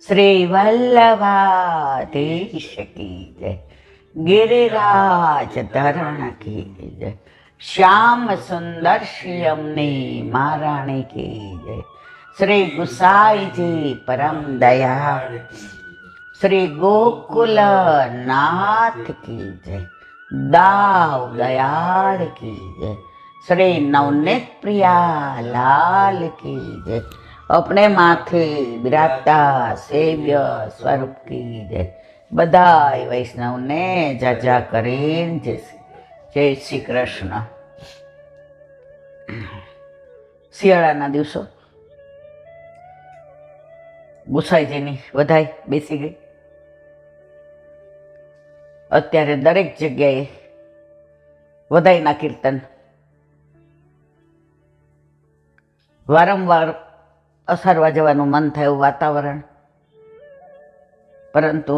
શ્રી વલ્લભાધીશ કી જય, ગિરિરાજ ધરણ કી જય, શ્યામ સુંદર શ્યામની મહારાણી કી જય, શ્રી ગુસાઈજી પરમ દયાળ, શ્રી ગોકુલ નાથ કી જય, દાવ દયાળ કી જય, શ્રી નવनीत प्रिया लाल की जय, अपने माथे बिराजता सेव्य स्वरूप की जय। बधाई वैष्णव ने जजा કરીને જય શ્રી કૃષ્ણ। શિયાળાના દિવસો ગુસાઈજીની વધાઈ બેસી ગઈ। અત્યારે દરેક જગ્યાએ વધાઈના કીર્તન વારંવાર અસારવા જવાનું મન થાય એવું વાતાવરણ, પરંતુ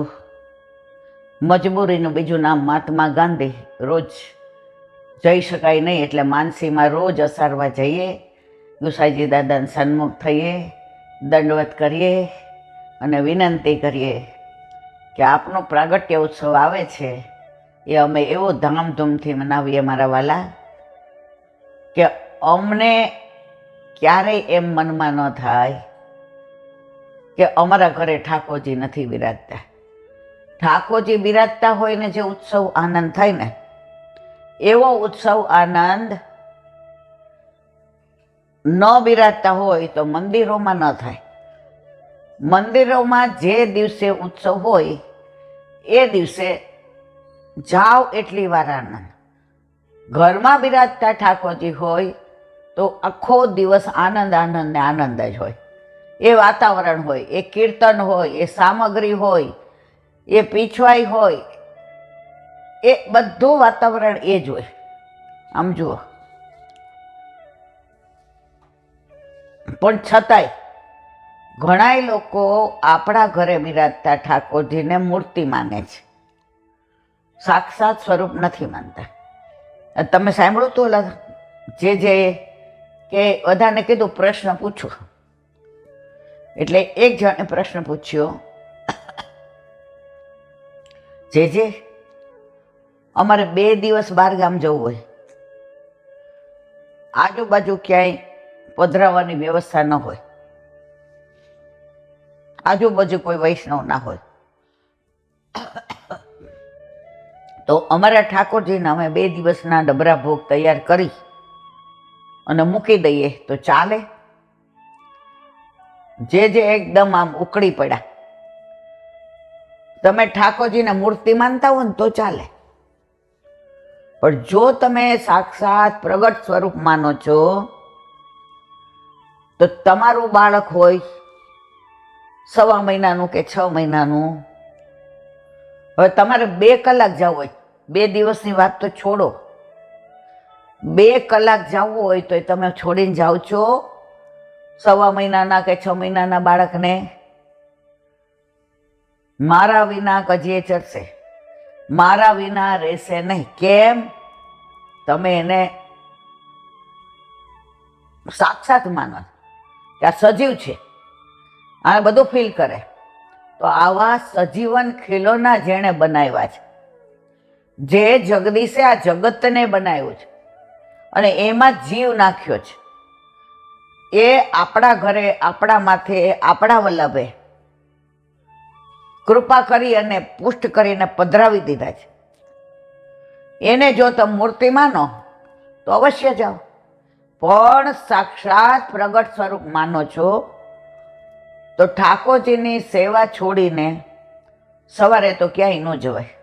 મજબૂરીનું બીજું નામ મહાત્મા ગાંધી। રોજ જઈ શકાય નહીં એટલે માનસીમાં રોજ અસારવા જઈએ, ગુસાઈજી દાદાને સન્મુખ થઈએ, દંડવત કરીએ અને વિનંતી કરીએ કે આપનો પ્રાગટ્ય ઉત્સવ આવે છે એ અમે એવો ધામધૂમથી મનાવીએ મારા વાલા કે અમને ક્યારેય એમ મનમાં ન થાય કે અમારા ઘરે ઠાકોરજી નથી બિરાજતા। ઠાકોરજી બિરાજતા હોય ને જે ઉત્સવ આનંદ થાય ને, એવો ઉત્સવ આનંદ ન બિરાજતા હોય તો મંદિરોમાં ન થાય। મંદિરોમાં જે દિવસે ઉત્સવ હોય એ દિવસે જાઓ એટલી વાર આનંદ, ઘરમાં બિરાજતા ઠાકોરજી હોય તો આખો દિવસ આનંદ આનંદ ને આનંદ જ હોય। એ વાતાવરણ હોય, એ કીર્તન હોય, એ સામગ્રી હોય, એ પીછવાઈ હોય, એ બધું વાતાવરણ એ જ હોય। આમ જુઓ, પણ છતાંય ઘણાય લોકો આપણા ઘરે બિરાજતા ઠાકોરજીને મૂર્તિ માને છે, સાક્ષાત સ્વરૂપ નથી માનતા। તમે સાંભળ્યું તો ઓલા જે કે બધાને કીધું પ્રશ્ન પૂછો, એટલે એક જણે પ્રશ્ન પૂછ્યો, જે અમારે 2 દિવસ બહાર ગામ જવું હોય, આજુબાજુ ક્યાંય પધરાવાની વ્યવસ્થા ન હોય, આજુબાજુ કોઈ વૈષ્ણવ ના હોય, તો અમારા ઠાકોરજીને અમે 2 દિવસના ડબરા ભોગ તૈયાર કરી અને મૂકી દઈએ તો ચાલે? જે એકદમ આમ ઉકળી પડ્યા, તમે ઠાકોરજીને મૂર્તિ માનતા હો ને તો ચાલે, પણ જો તમે સાક્ષાત પ્રગટ સ્વરૂપ માનો છો તો તમારું બાળક હોય 1.25 મહિનાનું કે 6 મહિનાનું, હવે તમારે 2 કલાક જવું હોય, 2 દિવસની વાત તો છોડો, 2 કલાક જવું હોય તો તમે છોડીને જાઓ છો 1.25 મહિનાના કે 6 મહિનાના બાળકને? મારા વિના કજીએ ચડશે, મારા વિના રહેશે નહીં। કેમ? તમે એને સાક્ષાત માનો કે આ સજીવ છે, આ બધું ફીલ કરે। તો આવા સજીવન ખીલોના જેણે બનાવ્યા છે, જે જગદીશે આ જગતને બનાવ્યું છે અને એમાં જીવ નાખ્યો છે, એ આપણા ઘરે, આપણા માથે, આપણા વલ્લભે કૃપા કરી અને પુષ્ટ કરીને પધરાવી દીધા છે। એને જો તમે મૂર્તિ માનો તો અવશ્ય જાઓ, પણ સાક્ષાત પ્રગટ સ્વરૂપ માનો છો તો ઠાકોરજીની સેવા છોડીને સવારે તો ક્યાંય ન જવાય।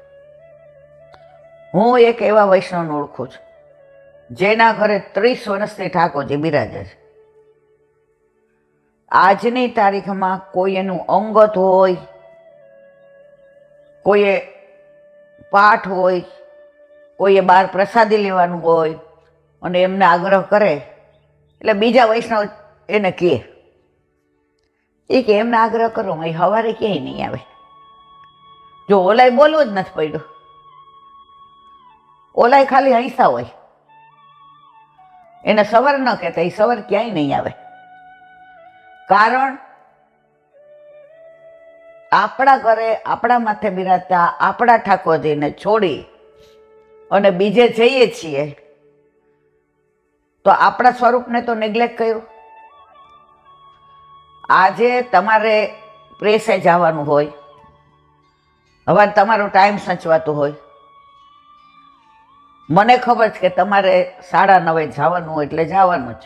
હું એક એવા વૈષ્ણવને ઓળખું છું જેના ઘરે 30 વર્ષથી ઠાકોરજી બિરાજે છે। આજની તારીખમાં કોઈ એનું અંગત હોય, કોઈએ પાઠ હોય, કોઈએ બહાર પ્રસાદી લેવાનું હોય અને એમને આગ્રહ કરે એટલે બીજા વૈષ્ણવ એને કહે કે એમને આગ્રહ કરો, એ સવારે ક્યાંય નહીં આવે। જો ઓલાય બોલવું જ નથી પડ્યું, ઓલાય ખાલી હૈસા હોય, એને સવાર ન કહેતા, એ સવાર ક્યાંય નહીં આવે। કારણ આપણા ઘરે આપણા માથે બિરાજતા આપણા ઠાકોરજીને છોડી અને બીજે જઈએ છીએ તો આપણા સ્વરૂપને તો નેગ્લેક્ટ કર્યું. આજે તમારે પ્રેસે જવાનું હોય, હવે તમારો ટાઈમ સચવાતો હોય, મને ખબર છે કે તમારે 9:30 જવાનું હોય એટલે જવાનું જ.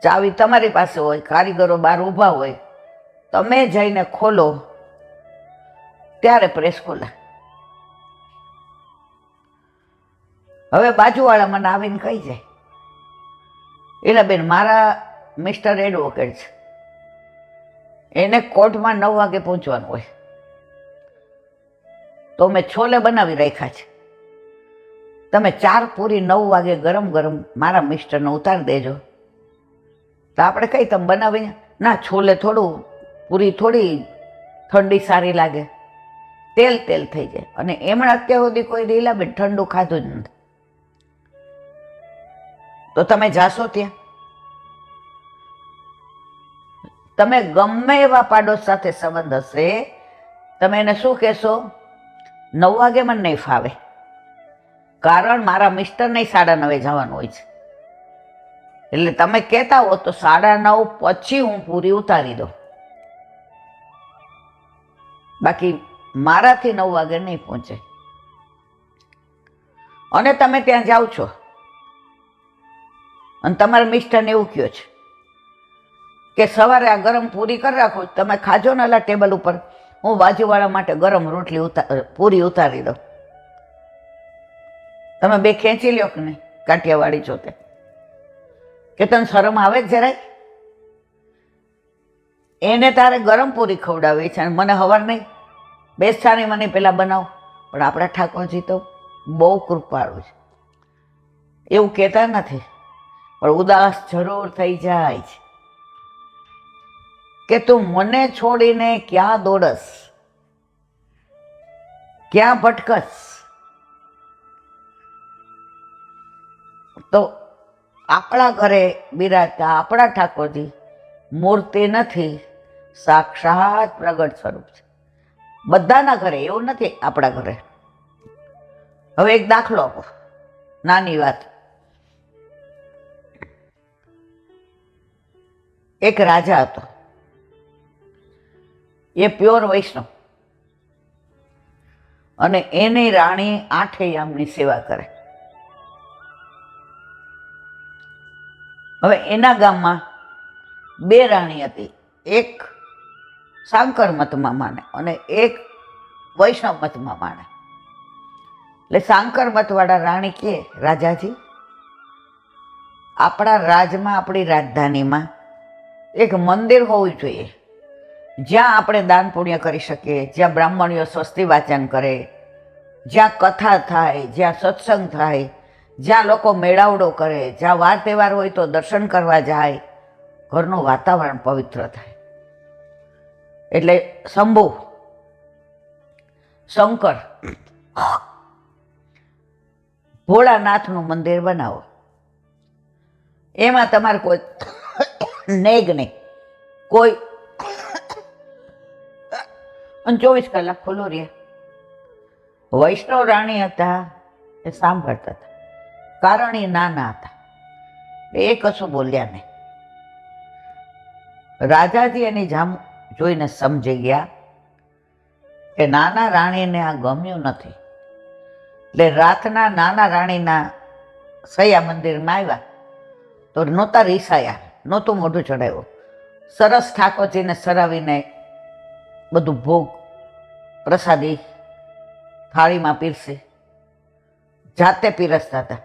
ચાવી તમારી પાસે હોય, કારીગરો બહાર ઊભા હોય, તમે જઈને ખોલો ત્યારે પ્રેસ ખોલા. હવે બાજુવાળા મને આવીને કહી જાય, એટલે બેન મારા મિસ્ટર એડવોકેટ છે, એને કોર્ટમાં 9 વાગે પહોંચવાનું હોય, તો મેં છોલે બનાવી રાખ્યા છે, તમે 4 પૂરી 9 વાગે ગરમ ગરમ મારા મિસ્ટરને ઉતારી દેજો. તો આપણે કઈ તમે બનાવી ના, છોલે થોડું, પૂરી થોડી ઠંડી સારી લાગે, તેલ તેલ થઈ જાય. અને એમણે અત્યાર સુધી કોઈ લીલાબેન ઠંડુ ખાધું જ નથી, તો તમે જાશો ત્યાં? તમે ગમે એવા પાડોશ સાથે સંબંધ હશે, તમે એને શું કહેશો? 9 વાગે મને નહીં ફાવે, કારણ મારા મિસ્ટરને 9:30 જવાનું હોય છે. એટલે તમે કહેતા હો તો 9:30 પછી હું પૂરી ઉતારી દઉં, બાકી મારાથી 9 વાગે નહીં પહોંચે. અને તમે ત્યાં જાઓ છો અને તમારા મિસ્ટરને એવું કહો છે કે સવારે આ ગરમ પૂરી કરી રાખો, તમે ખાજો ને એલા ટેબલ ઉપર, હું બાજુવાળા માટે ગરમ પૂરી ઉતારી દઉં. તમે બે ખેંચી લ્યો કે નહીં? કાઠિયાવાડી છો તે કે તને શરમ આવે જ જરાય? એને તારે ગરમ પૂરી ખવડાવી છે અને મને ખબર નહીં, બેસતાની મને પેલા બનાવ. પણ આપણા ઠાકોરજી તો બહુ કૃપાળુ છે, એવું કહેતા નથી, પણ ઉદાસ જરૂર થઈ જાય છે કે તું મને છોડીને ક્યાં દોડસ, ક્યાં ભટકસ. તો આપણા ઘરે બિરાજતા આપણા ઠાકોરજી મૂર્તિ નથી, સાક્ષાત પ્રગટ સ્વરૂપ છે. બધાના ઘરે એવું નથી, આપણા ઘરે. હવે એક દાખલો આપો, નાની વાત. એક રાજા હતો, એ પ્યોર વૈષ્ણવ, અને એની રાણી 8 યામની સેવા કરે. હવે એના ગામમાં 2 રાણી હતી, એક શાંકર મતમાં માને અને એક વૈષ્ણવ મતમાં માને. એટલે શાંકર મતવાળા રાણી કહે, રાજાજી, આપણા રાજમાં, આપણી રાજધાનીમાં એક મંદિર હોવું જોઈએ, જ્યાં આપણે દાન પુણ્ય કરી શકીએ, જ્યાં બ્રાહ્મણીઓ સ્વસ્તિ વાચન કરે, જ્યાં કથા થાય, જ્યાં સત્સંગ થાય, જ્યાં લોકો મેળાવડો કરે, જ્યાં વાર તહેવાર હોય તો દર્શન કરવા જાય, ઘરનું વાતાવરણ પવિત્ર થાય. એટલે શંભુ શંકર ભોળાનાથનું મંદિર બનાવો, એમાં તમારે કોઈ નેગ નહીં, કોઈ 24 કલાક ખુલ્લું રહે. વૈષ્ણવ રાણી હતા, એ સાંભળતા હતા, કારણ એ નાના હતા, એ કશું બોલ્યા નહીં. રાજાજી એની જામ જોઈને સમજી ગયા કે નાના રાણીને આ ગમ્યું નથી. એટલે રાતના નાના રાણીના સયા મંદિરમાં આવ્યા તો નહોતા રીસાયા, નહોતું મોઢું ચડાવ્યું, સરસ ઠાકોરજીને સરાવીને બધું ભોગ પ્રસાદી થાળીમાં પીરસે, જાતે પીરસતા હતા,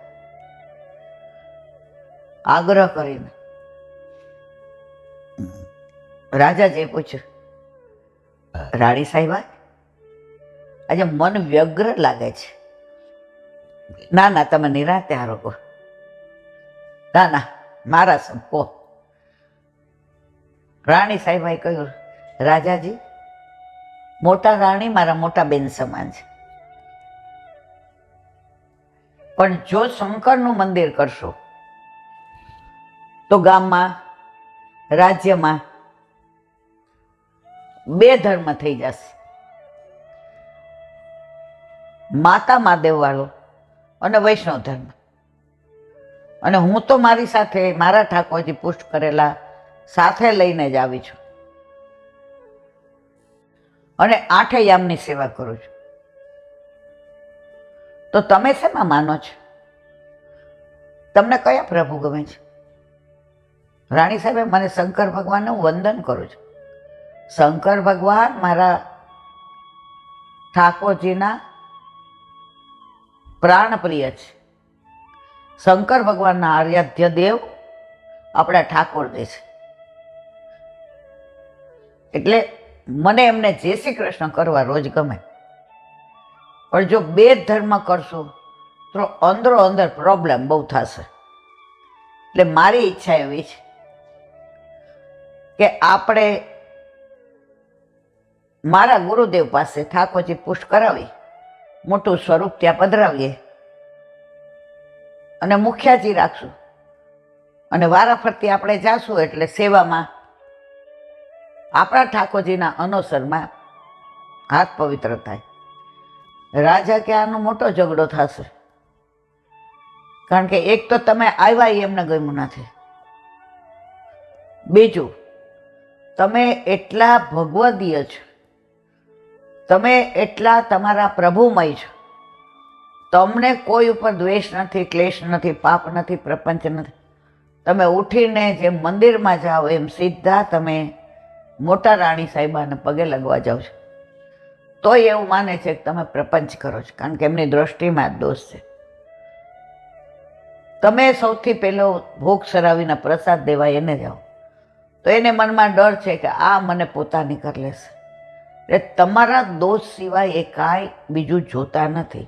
આગ્રહ કરીને. રાજાજીએ પૂછ્યું, રાણી સાહેબા, આજે મન વ્યગ્ર લાગે છે. ના ના, તમે નિરાંતે આરોગો. ના ના, મારા સંપો. રાણી સાહેબાએ કહ્યું, રાજાજી, મોટા રાણી મારા મોટા બેન સમાન છે, પણ જો શંકરનું મંદિર કરશો તો ગામમાં, રાજ્યમાં બે ધર્મ થઈ જશે, માતા મહાદેવ વાળો અને વૈષ્ણવ ધર્મ. અને હું તો મારી સાથે મારા ઠાકોરજી પુષ્ટ કરેલા સાથે લઈને જ આવી છું અને 8 યામની સેવા કરું છું. તો તમે શેમાં માનો છો? તમને કયા પ્રભુ ગમે છે? રાણી સાહેબે મને શંકર ભગવાનને હું વંદન કરું છું. શંકર ભગવાન મારા ઠાકોરજીના પ્રાણ પ્રિય છે. શંકર ભગવાનના આરાધ્ય દેવ આપણા ઠાકોરજી છે. એટલે મને એમને જય શ્રી કૃષ્ણ કરવા રોજ ગમે. પણ જો બે ધર્મ કરશું તો અંદરો અંદર પ્રોબ્લેમ બહુ થશે. એટલે મારી ઈચ્છા એવી છે કે આપણે મારા ગુરુદેવ પાસે ઠાકોરજી પુષ્ટ કરાવી મોટું સ્વરૂપ ત્યાં પધરાવીએ અને મુખ્યાજી રાખશું અને વારાફરતી આપણે જાશું એટલે સેવામાં આપણા ઠાકોરજીના અનુસરમાં હાથ પવિત્ર થાય. રાજા કે આનો મોટો ઝઘડો થશે, કારણ કે એક તો તમે આવ્યા એ એમને ગમ્યું નથી, બીજું તમે એટલા ભગવદીય છો, તમે એટલા તમારા પ્રભુમય છો, તમને કોઈ ઉપર દ્વેષ નથી, ક્લેશ નથી, પાપ નથી, પ્રપંચ નથી. તમે ઉઠીને જેમ મંદિરમાં જાઓ એમ સીધા તમે મોટા રાણી સાહેબાને પગે લગવા જાઓ છો, તોય એવું માને છે કે તમે પ્રપંચ કરો છો, કારણ કે એમની દ્રષ્ટિમાં જ દોષ છે. તમે સૌથી પહેલો ભોગ સરાવીને પ્રસાદ દેવા એને જાઓ તો એને મનમાં ડર છે કે આ મને પોતાની કરી લેશે. એટલે તમારા દોષ સિવાય એ કાંઈ બીજું જોતા નથી.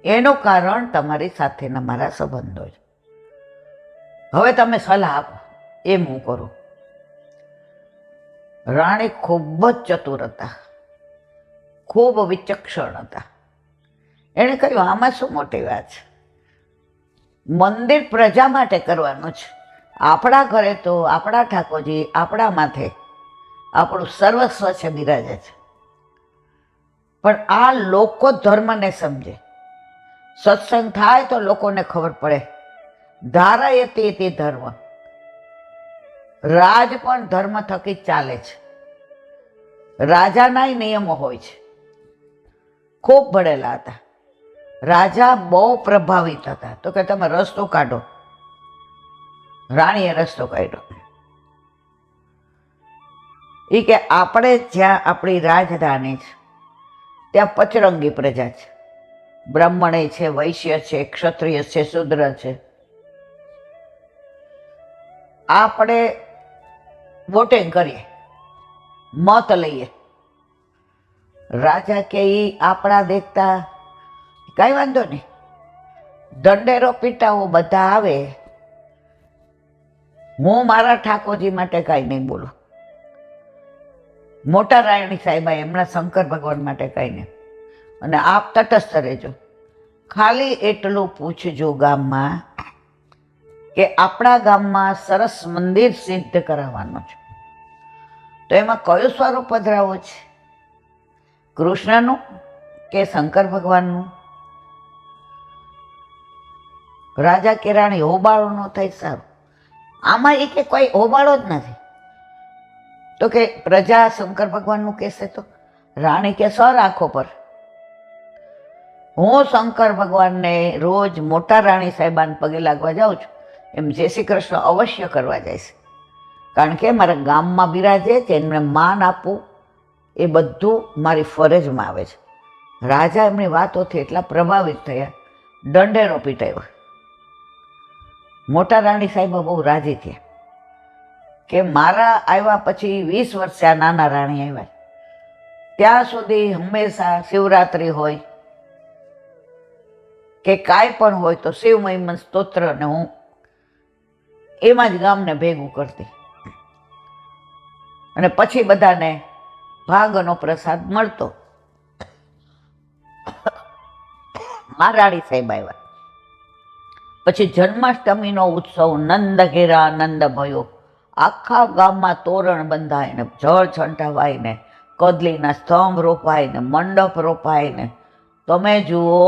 એનું કારણ તમારી સાથેના મારા સંબંધો છે. હવે તમે સલાહ આપો એમ હું કરું. રાણી ખૂબ જ ચતુર હતા, ખૂબ વિચક્ષણ હતા. એણે કહ્યું આમાં શું મોટી વાત છે, મંદિર પ્રજા માટે કરવાનું છે. આપણા ઘરે તો આપણા ઠાકોરજી આપણા માથે આપણું સર્વસ્વ છે, બિરાજે છે. પણ આ લોકો ધર્મને સમજે, સત્સંગ થાય તો લોકોને ખબર પડે. ધારાયતે તે ધર્મ, રાજ પણ ધર્મ થકી જ ચાલે છે. રાજાના નિયમો હોય છે. ખૂબ ભણેલા હતા રાજા, બહુ પ્રભાવિત હતા. તો કે તમે રસ્તો કાઢો. રાણીએ રસ્તો કાઢ્યો. એ કે આપણે જ્યાં આપણી રાજધાની છે ત્યાં પચરંગી પ્રજા છે. બ્રાહ્મણે છે, વૈશ્ય છે, ક્ષત્રિય છે, શૂદ્ર છે. આપણે વોટિંગ કરીએ, મત લઈએ. રાજા કે આપણા દેખતા કઈ વાંધો નહીં, દંડેરો પીટાવો, બધા આવે, હું મારા ઠાકોરજી માટે કાંઈ નહીં બોલું. મોટા રાણી સાહેબા એમના શંકર ભગવાન માટે કાંઈ નહીં. અને આપ તટસ્થ રહેજો, ખાલી એટલું પૂછજો ગામમાં કે આપણા ગામમાં સરસ મંદિર સિદ્ધ કરાવવાનું છે, તો એમાં કયું સ્વરૂપ પધરાવો છે, કૃષ્ણનું કે શંકર ભગવાનનું? રાજા કે રાણી હોબાળો ન થાય સારું. આમાં એ કે કોઈ હોબાળો જ નથી. તો કે પ્રજા શંકર ભગવાનનું કહેશે તો રાણી કે સર આંખો પર. હું શંકર ભગવાનને રોજ મોટા રાણી સાહેબાને પગે લાગવા જાઉં છું એમ જય શ્રી કૃષ્ણ અવશ્ય કરવા જાય છે, કારણ કે મારા ગામમાં બિરાજે છે, એમને માન આપવું એ બધું મારી ફરજમાં આવે છે. રાજા એમની વાતોથી એટલા પ્રભાવિત થયા, દંડેરો પીટાયો. મોટા રાણી સાહેબા બહુ રાજી થયા કે મારા આવ્યા પછી 20 વર્ષે આ નાના રાણી આવ્યા, ત્યાં સુધી હંમેશા શિવરાત્રિ હોય કે કાંઈ પણ હોય તો શિવ મહિમન સ્તોત્રને હું એમાં જ ગામને ભેગું કરતી, અને પછી બધાને ભાગનો પ્રસાદ મળતો. રાણી સાહેબ આવ્યા પછી જન્માષ્ટમીનો ઉત્સવ નંદ ઘેરા નંદ ભયો આખા ગામમાં તોરણ બંધાય ને જળ છંટાવાય ને કદલીના સ્તંભ રોપાય ને મંડપ રોપાય ને તમે જુઓ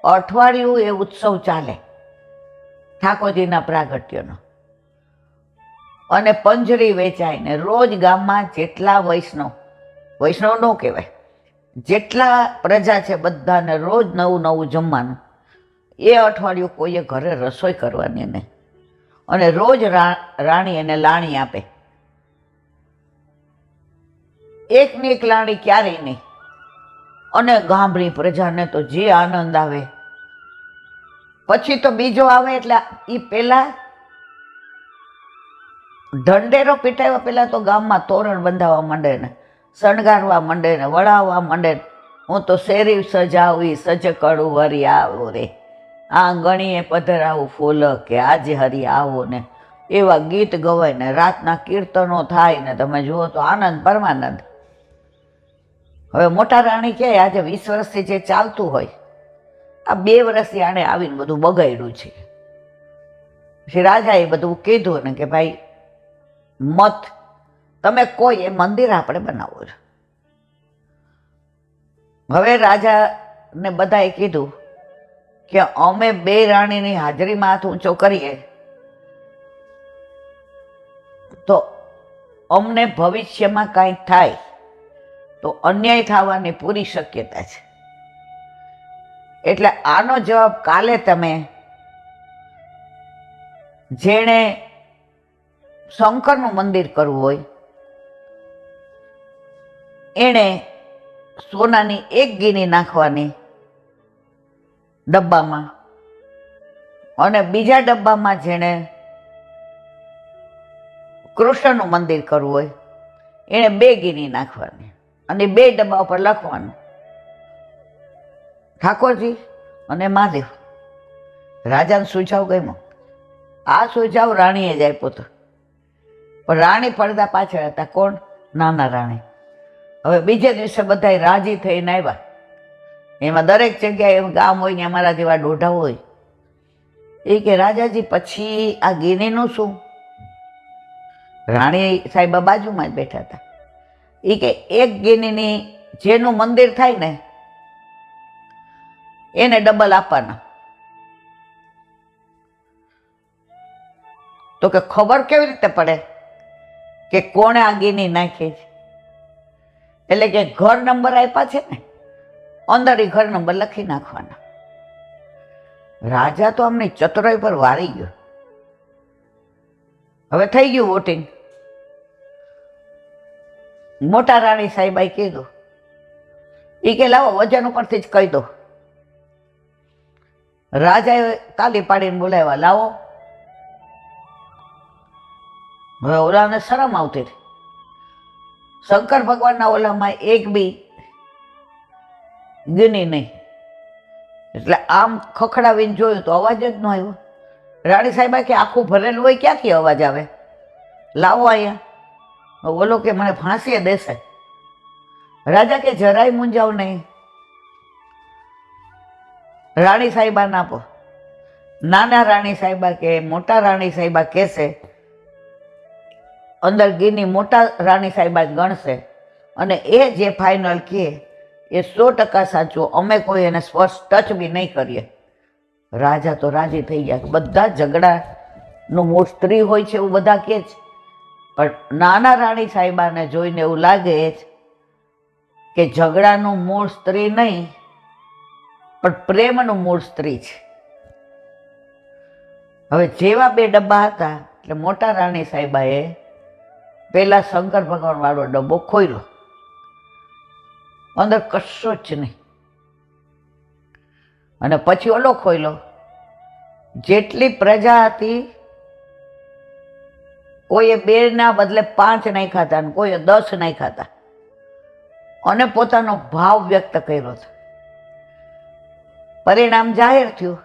અઠવાડિયું એ ઉત્સવ ચાલે ઠાકોરજીના પ્રાગટ્યનો. અને પંજરી વેચાય ને રોજ ગામમાં જેટલા વૈષ્ણવ ન કહેવાય, જેટલા પ્રજા છે બધાને રોજ નવું નવું જમવાનું. એ અઠવાડિયું કોઈએ ઘરે રસોઈ કરવાની નહીં. અને રોજ રાણી અને લાણી આપે, એકની એક લાણી ક્યારેય નહીં. અને ગામની પ્રજાને તો જે આનંદ આવે. પછી તો બીજો આવે એટલે એ પેલા ઢંઢેરો પીટાવ્યા પેલા તો ગામમાં તોરણ બંધાવવા માંડે ને શણગારવા માંડે ને વળાવવા માંડે. હું તો શેરી સજાવી સજકડું વરી આવો રે, આંગણીએ પધરાવું ફૂલ કે આજે હરી આવો ને એવા ગીત ગવાય ને રાતના કીર્તનો થાય ને તમે જુઓ તો આનંદ પરમાનંદ. હવે મોટા રાણી કહે આજે 20 વર્ષથી જે ચાલતું હોય આ 2 વર્ષથી આણે આવીને બધું બગાડ્યું છે. પછી રાજાએ બધું કીધું ને કે ભાઈ મત તમે કોઈ એ મંદિર આપણે બનાવો છો. હવે રાજાને બધાએ કીધું કે અમે 2 રાણીની હાજરીમાં હાથ ઊંચો કરીએ તો અમને ભવિષ્યમાં કાંઈ થાય તો અન્યાય થવાની પૂરી શક્યતા છે. એટલે આનો જવાબ કાલે તમે જેણે શંકરનું મંદિર કરવું હોય એણે સોનાની 1 ગીની નાખવાની ડબ્બામાં, અને બીજા ડબ્બામાં જેણે કૃષ્ણનું મંદિર કરવું હોય એણે 2 ગીની નાખવાની અને 2 ડબ્બા ઉપર લખવાનું ઠાકોરજી અને મહાદેવ. રાજાને સુઝાવ ગમ્યો. આ સુઝાવ રાણીએ જ આપ્યો હતો, પણ રાણી પડદા પાછળ હતા. કોણ? નાના રાણી. હવે બીજે દિવસે બધા રાજી થઈને આવ્યા. એમાં દરેક જગ્યાએ ગામ હોય ને અમારા જેવા દોઢા હોય. એ કે રાજાજી પછી આ ગીનીનું શું? રાણી સાહેબા બાજુમાં જ બેઠા હતા. એ કે 1 ગીનીની જેનું મંદિર થાય ને એને ડબલ આપવાના. તો કે ખબર કેવી રીતે પડે કે કોણે આ ગીની નાખી છે? એટલે કે ઘર નંબર આપ્યા છે ને અંદર એ ઘર નંબર લખી નાખવાના. રાજા તો અમને ચતુરાઈ પર વારી ગયો. હવે થઈ ગયું વોટિંગ. મોટા રાણી સાહેબાએ કીધું એ કે લાવો વજન ઉપરથી જ કહી દો. રાજાએ તાલી પાડીને બોલાવ્યા, લાવો. હવે ઓલાને શરમ આવતી હતી. શંકર ભગવાનના ઓલામાં 1 બી ગીની નહીં. એટલે આમ ખખડાવીને જોયું તો અવાજ જ ન આવ્યો. રાણી સાહેબા કે આખું ભરેલું હોય ક્યાંથી અવાજ આવે? લાવો અહીંયા. બોલો કે મને ફાંસીએ દેશે. રાજા કે જરાય મૂંઝાવ નહીં. રાણી સાહેબા ના આપો. નાના રાણી સાહેબા કે મોટા રાણી સાહેબા કહેશે અંદર ગીની મોટા રાણી સાહેબા જ ગણશે અને એ જે ફાઇનલ કહે એ 100% સાચું. અમે કોઈ એને સ્પર્શ ટચ બી નહીં કરીએ. રાજા તો રાજી થઈ ગયા. બધા ઝઘડાનું મૂળ સ્ત્રી હોય છે એવું બધા કહે છે, પણ નાના રાણી સાહેબાને જોઈને એવું લાગે કે ઝઘડાનું મૂળ સ્ત્રી નહીં પણ પ્રેમનું મૂળ સ્ત્રી છે. હવે જેવા 2 ડબ્બા હતા એટલે મોટા રાણી સાહેબાએ પેલા શંકર ભગવાન વાળો ડબ્બો ખોલ્યો. અંદર કશું જ નહીં. અને પછી ઓલો ખોલ્યો. જેટલી પ્રજા હતી કોઈએ 2 ના બદલે 5 નહીં ખાતા અને કોઈએ 10 નહીં ખાતા અને પોતાનો ભાવ વ્યક્ત કર્યો હતો. પરિણામ જાહેર થયું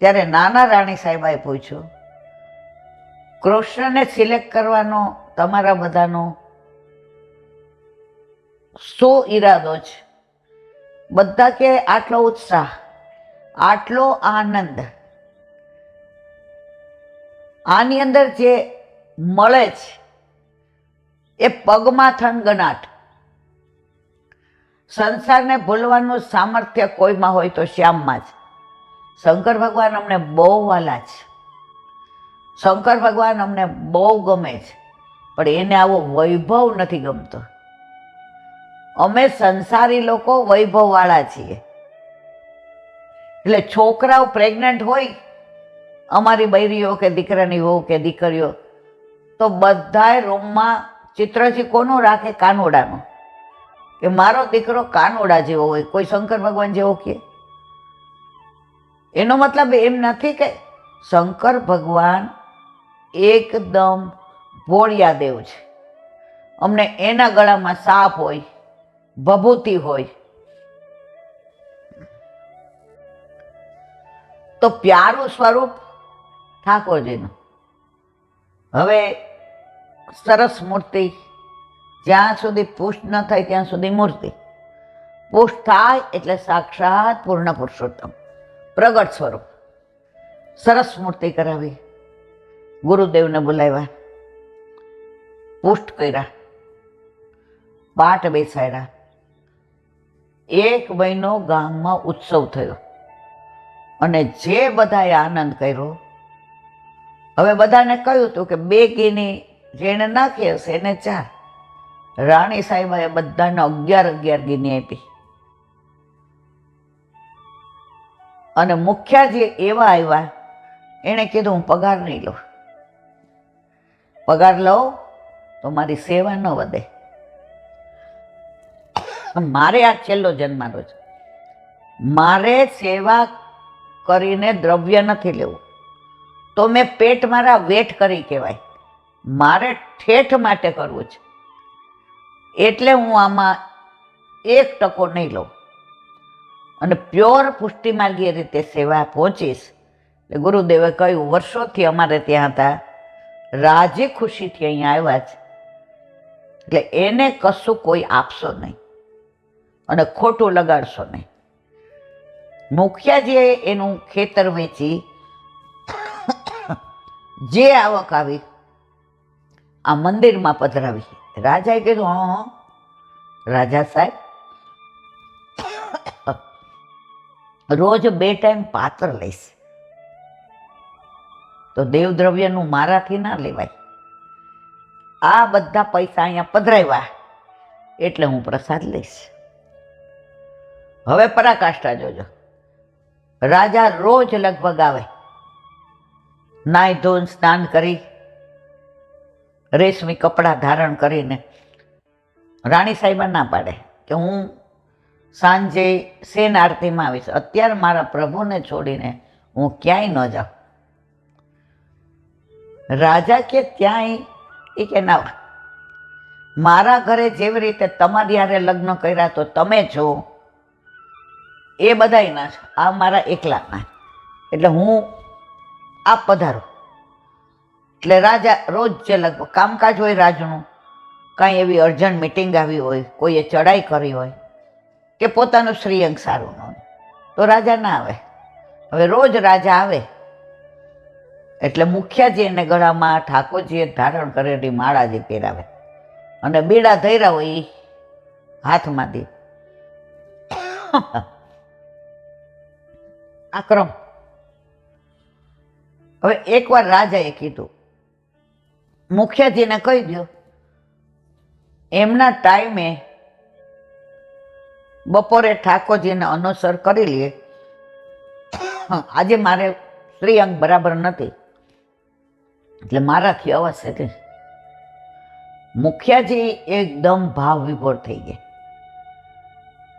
ત્યારે નાના રાણી સાહેબાએ પૂછ્યું, કૃષ્ણને સિલેક્ટ કરવાનો તમારા બધાનો શું ઈરાદો છે? બધા કે આટલો ઉત્સાહ, આટલો આનંદ. આની અંદર જે મળે છે એ પગમાં થનગનાટ. સંસારને ભૂલવાનું સામર્થ્ય કોઈમાં હોય તો શ્યામમાં જ. શંકર ભગવાન અમને બહુ વાલા છે, શંકર ભગવાન અમને બહુ ગમે છે, પણ એને આવો વૈભવ નથી ગમતો. અમે સંસારી લોકો વૈભવવાળા છીએ. એટલે છોકરાઓ પ્રેગ્નન્ટ હોય, અમારી બૈરીઓ કે દીકરાની વહુ કે દીકરીઓ, તો બધાય રૂમમાં ચિત્રજી કોનું રાખે? કાનોડાનું, કે મારો દીકરો કાનોડા જેવો હોય. કોઈ શંકર ભગવાન જેવો કહે? એનો મતલબ એમ નથી કે શંકર ભગવાન એકદમ ભોળિયા દેવ છે. અમને એના ગળામાં સાપ હોય, ભભૂતિ હોય, તો પ્યારું સ્વરૂપ ઠાકોરજીનું. હવે સરસ મૂર્તિ, જ્યાં સુધી પુષ્ટ ન થાય ત્યાં સુધી મૂર્તિ, પુષ્ટ થાય એટલે સાક્ષાત પૂર્ણ પુરુષોત્તમ પ્રગટ સ્વરૂપ. સરસ મૂર્તિ કરાવી, ગુરુદેવને બોલાવ્યા, પુષ્ટ કર્યા, પાઠ બેસાડ્યા. 1 મહિનો ગામમાં ઉત્સવ થયો અને જે બધાએ આનંદ કર્યો. હવે બધાને કહ્યું હતું કે 2 ગીની જેને નાખી હશે એને 4. રાણી સાહેબાએ બધાને 11 ગીની આપી. અને મુખ્યાજી એવા આવ્યા, એણે કીધું હું પગાર નહીં લઉં. પગાર લઉં તો મારી સેવા ન વધે. મારે આ છેલ્લો જન્માનો છે. મારે સેવા કરીને દ્રવ્ય નથી લેવું. તો મેં પેટ મારા વેઠ કરી કહેવાય. મારે ઠેઠ માટે કરવું છે. એટલે હું આમાં 1% નહીં લઉં અને પ્યોર પુષ્ટિ માર્ગીય રીતે સેવા પહોંચીશ. એટલે ગુરુદેવે કહ્યું, વર્ષોથી અમારે ત્યાં હતા, રાજી ખુશીથી અહીંયા આવ્યા છે, એટલે એને કશું કોઈ આપશો નહીં અને ખોટું લગાડશો નહીં. મુખિયાજીએ એનું ખેતર વેચી જે આવક આવી આ મંદિરમાં પધરાવી. રાજાએ કીધું, હા રાજા સાહેબ, રોજ 2 ટાઈમ પાત્ર લઈશ, તો દેવદ્રવ્યનું મારાથી ના લેવાય. આ બધા પૈસા અહીંયા પધરાવ્યા એટલે હું પ્રસાદ લઈશ. હવે પરાકાષ્ઠા જોજો. રાજા રોજ લગભગ આવે, નાઈ ધોઈને સ્નાન કરી, રેશમી કપડાં ધારણ કરીને. રાણી સાહેબા ના પાડે કે હું સાંજે સેન આરતીમાં આવીશ, અત્યારે મારા પ્રભુને છોડીને હું ક્યાંય ન જાઉં. રાજા કે ત્યાંય એ કે ના, મારા ઘરે જેવી રીતે તમારી હારે લગ્ન કર્યા તો તમે છો એ બધાય ના છે, આ મારા એકલાના, એટલે હું આપ પધારો. એટલે રાજા રોજ જે લગભગ કામકાજ હોય રાજનું, કાંઈ એવી અર્જન્ટ મિટિંગ આવી હોય, કોઈએ ચડાઈ કરી હોય કે પોતાનું શ્રીઅંગ સારું ન હોય તો રાજા ના આવે. હવે રોજ રાજા આવે એટલે મુખિયાજી એને ગળામાં ઠાકોરજીએ ધારણ કરેલી માળાજી પહેરાવે અને બીડા ધૈરા હોય એ હાથમાં દે. આ ક્રમ. હવે એકવાર રાજાએ કીધું, મુખિયાજીને કહી દો એમના ટાઈમે બપોરે ઠાકોરજીને અનુસર કરી લઈએ. આજે મારે શ્રીઅંગ બરાબર નથી એટલે મારાથી અવશ્ય નથી. મુખિયાજી એકદમ ભાવ વિભોર થઈ ગયા.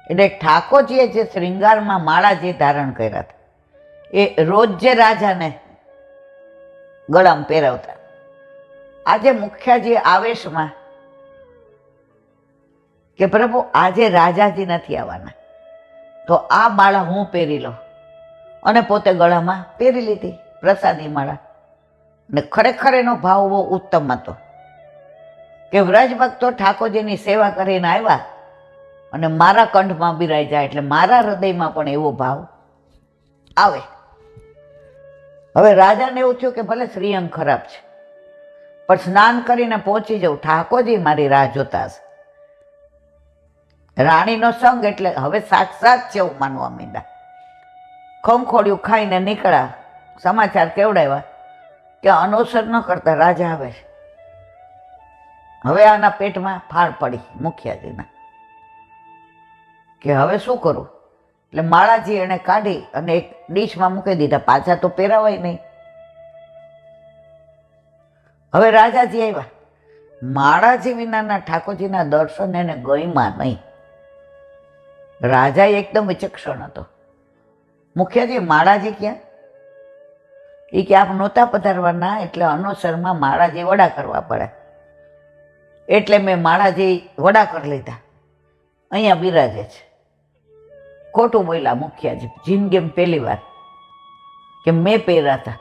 એટલે ઠાકોરજીએ જે શ્રૃંગારમાં માળા જે ધારણ કર્યા હતા એ રોજ જે રાજાને ગળામાં પહેરાવતા. આજે મુખિયાજી આવેશમાં કે પ્રભુ આજે રાજાજી નથી આવવાના તો આ માળા હું પહેરી લઉં, અને પોતે ગળામાં પહેરી લીધી પ્રસાદી માળા. ને ખરેખર એનો ભાવ બહુ ઉત્તમ હતો કે વ્રજ ભક્તો ઠાકોરજીની સેવા કરીને આવ્યા અને મારા કંઠમાં બિરાઈ જાય એટલે મારા હૃદયમાં પણ એવો ભાવ આવે. હવે રાજાને એવું થયું કે ભલે શ્રીઅંગ ખરાબ છે પણ સ્નાન કરીને પહોંચી જવું, ઠાકોરજી મારી રાહ જોતા હશે. રાણીનો સંગ એટલે હવે સાક્ષાત છે એવું માનવા માંડ્યા. ખમખોડિયું ખાઈને નીકળ્યા, સમાચાર કેવડાવ્યા કે અનુસર ન કરતા રાજા આવે છે. હવે આના પેટમાં ફાળ પડી મુખિયાજીના કે હવે શું કરું. એટલે માળાજી એને કાઢી અને એક ડીશમાં મૂકી દીધા, પાછા તો પહેરાવાય નહીં. હવે રાજાજી આવ્યા, માળાજી વિનાના ઠાકોરજીના દર્શન એને ગયમાં નહીં. રાજા એકદમ વિચક્ષણ હતો. મુખિયાજી માળાજી ક્યાં? એ કે આપ નહોતા પધારવાના એટલે અનુસરમાં માળાજી વડા કરવા પડે, એટલે મેં માળાજી વડા કરી લીધા, અહીંયા બિરાજે છે. ખોટું બોલ્યા મુખિયાજી જિંદગીમાં પહેલી વાર કે મેં પહેર્યા હતા.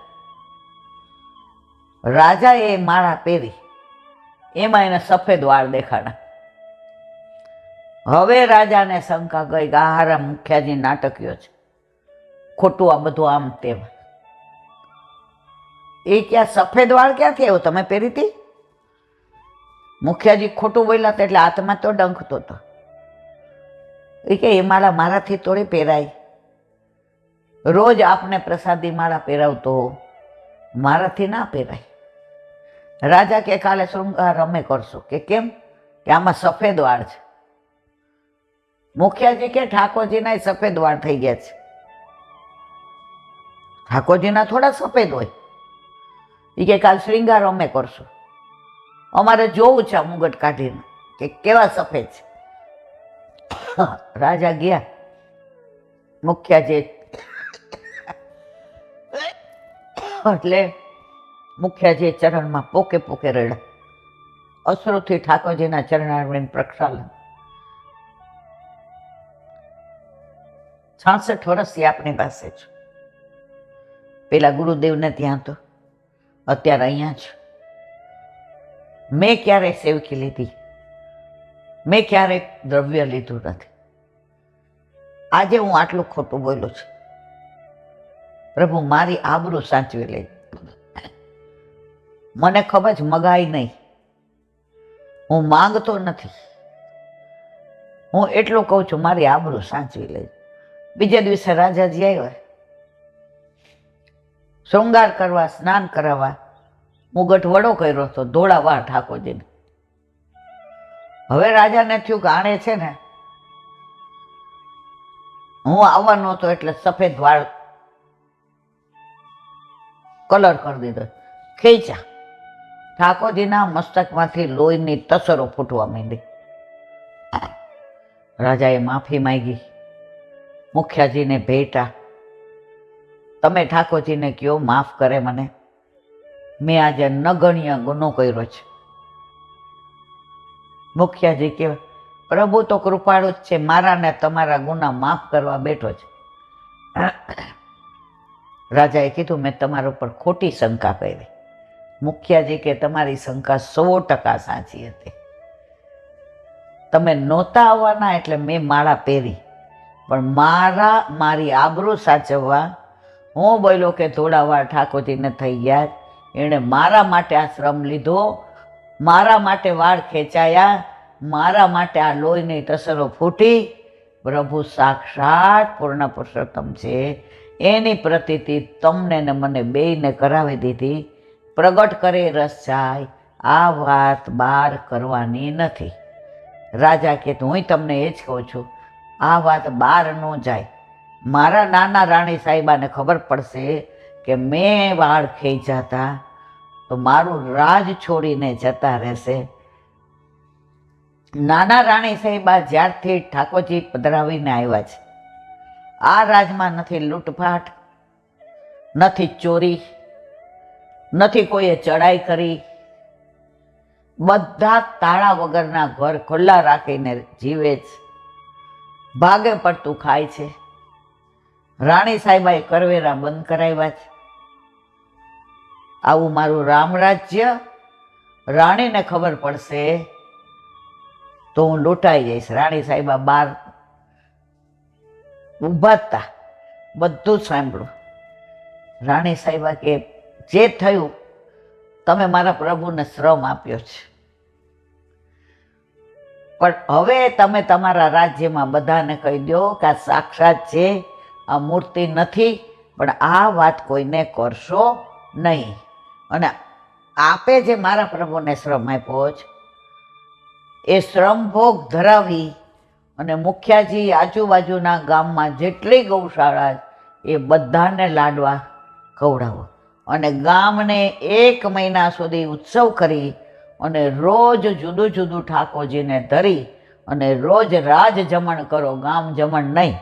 રાજાએ માળા પહેરી, એમાં એને સફેદ વાળ દેખાડા. હવે રાજાને શંકા ગઈ કે આ હારા મુખિયાજી નાટકીયો છે, ખોટું આ બધું આમ તેમ. એ ક્યાં સફેદ વાળ ક્યાંથી આવ્યો, તમે પહેરી હતી? મુખિયાજી ખોટું બોલ્યા હતા એટલે હાથમાં તો ડંખતો હતો. એ કે એ માળા મારાથી થોડી પહેરાય, રોજ આપને પ્રસાદી માળા પહેરાવતો, મારાથી ના પહેરાય. રાજા કે કાલે શૃંગાર અમે કરશું. કે કેમ? કે આમાં સફેદ વાળ છે. મુખિયાજી કે ઠાકોરજીના સફેદ વાળ થઈ ગયા છે. ઠાકોરજીના થોડા સફેદ હોય. એ કે કાલ શ્રૃંગાર અમે કરશું, અમારે જોવું છે આ મુગટ કાઢીને કે કેવા સફેદ છે. રાજા ગયા, મુખિયાજી એટલે મુખિયાજી ચરણમાં પોકે પોકે રડ્યા. અશ્રુથી ઠાકોરજીના ચરણારવિંદ પ્રક્ષાલન. 66 વર્ષથી આપણી પાસે છે. પેલા ગુરુદેવને ત્યાં તો, અત્યારે અહીંયા જ. મેં ક્યારેય સેવકી લીધી, મેં ક્યારેય દ્રવ્ય લીધું નથી. આજે હું આટલું ખોટું બોલું છું. પ્રભુ મારી આબરૂ સાચવી લે. મને ખબર જ મગાઈ નહીં, હું માંગતો નથી. હું એટલું કહું છું મારી આબરૂ સાચવી લે. બીજા દિવસે રાજાજી આવ્યા, શૃંગાર કરવા, સ્નાન કરાવવા. મુગટ વડો કર્યો હતો, ધોળા વાળ ઠાકોરજીને. હવે રાજાને થયું કે આણે છે ને હું આવવાનો હતો એટલે સફેદ વાળ કલર કરી દીધો. ખેંચ્યા, ઠાકોરજીના મસ્તકમાંથી લોહીની તસરો ફૂટવા માંડી. રાજાએ માફી માંગી, મુખિયાજીને ભેટા, તમે ઠાકોરજીને કહો માફ કરે મને, મેં આજે નગણ્ય ગુનો કર્યો છે. મુખિયાજી કે પ્રભુ તો કૃપાળુ જ છે, મારા ને તમારા ગુના માફ કરવા બેઠો છે. રાજાએ કીધું મેં તમારા ઉપર ખોટી શંકા કરી. મુખિયાજી કે તમારી શંકા 100% સાચી હતી. તમે નહોતા આવવાના એટલે મેં માળા પહેરી, પણ મારી આબરૂ સાચવવા હું બોલ્યો કે થોડા વાર ઠાકોરજીને થઈ ગયા. એણે મારા માટે આ શ્રમ લીધો, મારા માટે વાળ ખેંચાયા, મારા માટે આ લોહીની તસરો ફૂટી. પ્રભુ સાક્ષાત પૂર્ણ પુરુષોત્તમ છે, એની પ્રતીતિ તમને ને મને બેયને કરાવી દીધી. પ્રગટ કરે રસ જાય, આ વાત બહાર કરવાની નથી. રાજા કે હું તમને એ જ કહું છું, આ વાત બહાર ન જાય. મારા નાના રાણી સાહેબાને ખબર પડશે કે મેં વાળ ખેંચ્યા હતા તો મારું રાજ છોડીને જતા રહેશે. નાના રાણી સાહેબા જ્યારથી ઠાકોરજી પધરાવીને આવ્યા છે, આ રાજમાં નથી લૂંટફાટ, નથી ચોરી, નથી કોઈએ ચડાઈ કરી. બધા તાળા વગરના ઘર ખુલ્લા રાખીને જીવે છે, ભાગે પડતું ખાય છે. રાણી સાહેબાએ કરવેરા બંધ કરાવ્યા છે. આવું મારું રામ રાજ્ય રાણીને ખબર પડશે તો હું લૂંટાઈ જઈશ. રાણી સાહેબા બહાર ઊભા હતા, બધું સાંભળ્યું. રાણી સાહેબા કે જે થયું તમે મારા પ્રભુને શ્રમ આપ્યો છે, પણ હવે તમે તમારા રાજ્યમાં બધાને કહી દો કે આ સાક્ષાત છે, આ મૂર્તિ નથી, પણ આ વાત કોઈને કરશો નહીં. અને આપે જે મારા પ્રભુને શ્રમ આપ્યો છે એ શ્રમ ભોગ ધરાવી અને મુખિયાજી આજુબાજુના ગામમાં જેટલી ગૌશાળા એ બધાને લાડવા ખવડાવો અને ગામને 1 મહિના સુધી ઉત્સવ કરી અને રોજ જુદું જુદું ઠાકોરજીને ધરી અને રોજ રાજ જમણ કરો, ગામ જમણ નહીં.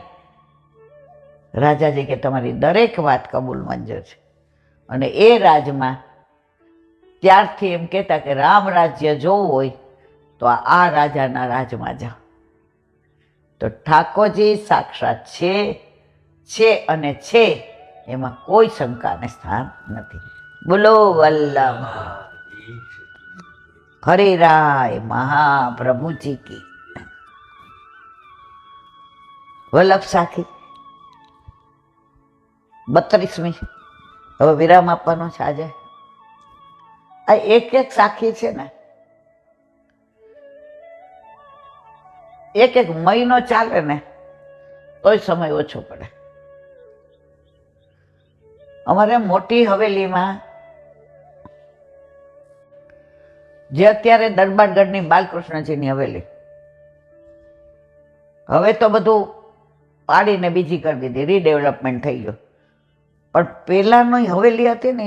રાજાજી કે તમારી દરેક વાત કબૂલ મંજૂર છે. અને એ રાજમાં ત્યારથી એમ કહેતા કે રામ રાજ્ય જોવું હોય તો આ રાજાના રાજમાં જાઓ. તો ઠાકોરજી સાક્ષાત છે અને છે, એમાં કોઈ શંકાને સ્થાન નથી. બોલો વલ્લભ હરિરાય મહાપ્રભુજી કી. વલ્લભ સાખી 32મી. હવે વિરામ આપવાનો છે. આજે આ એક સાખી છે ને, એક મહિનો ચાલે ને તોય સમય ઓછો પડે. અમારે મોટી હવેલીમાં જે અત્યારે દરબારગઢની બાલકૃષ્ણજીની હવેલી, હવે તો બધું પાડીને બીજી કરી દીધી, રીડેવલપમેન્ટ થઈ ગયું. પણ પહેલાંની હવેલી હતી ને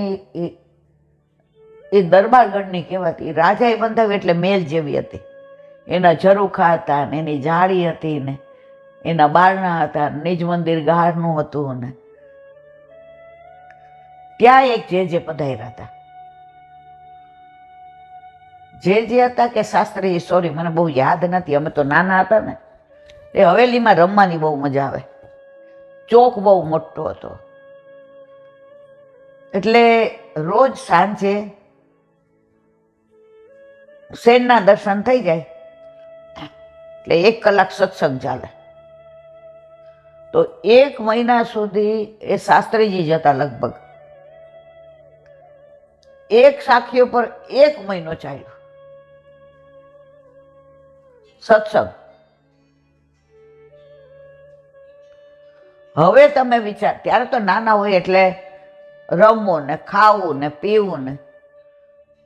એ દરબારગઢની કહેવાતી. રાજાએ બંધાવી એટલે મેલ જેવી હતી. એના ઝરૂખા હતા ને એની જાળી હતી ને એના બારણા હતા, નિજ મંદિર ગાળનું હતું ને ત્યાં એક જે પધાર્યા હતા. જે હતા કે શાસ્ત્રી, સોરી મને બહુ યાદ નથી, અમે તો નાના હતા ને. એ હવેલીમાં રમવાની બહુ મજા આવે. ચોક બહુ મોટો હતો એટલે રોજ સાંજે શેરના દર્શન થઈ જાય એટલે 1 કલાક સત્સંગ ચાલે. તો 1 મહિના સુધી એ શાસ્ત્રીજી જતા. લગભગ એક સાખી ઉપર 1 મહિનો ચાલ્યો સત્સંગ. હવે તમે વિચાર, ત્યારે તો નાના હોય એટલે રમવું ને ખાવું ને પીવું ને,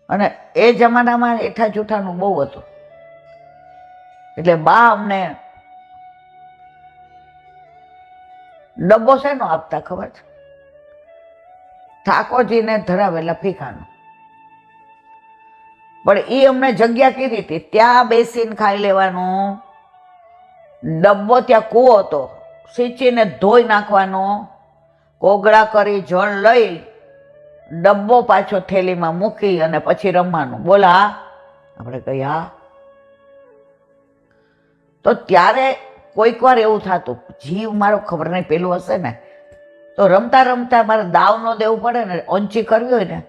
અને એ જમાનામાં એઠા જૂઠાનું બહુ હતું. એટલે બા અમને ડબ્બો શેનો આપતા ખબર છે? ઠાકોરજીને ધરાવેલા ફીકાનું. પણ એ અમને જગ્યા કીધી હતી, ત્યાં બેસીને ખાઈ લેવાનું. ડબ્બો ત્યાં કૂવો હતો, સીંચીને ધોઈ નાખવાનો, કોગળા કરી જળ લઈ ડબ્બો પાછો થેલીમાં મૂકી અને પછી રમવાનું. બોલ હા? આપણે કહી હા. તો ત્યારે કોઈક વાર એવું થતું, જીવ મારો ખબર નહીં પેલું હશે ને, તો રમતા રમતા મારે દાવ ન દેવું પડે ને, ઓંચી કરવી હોય ને,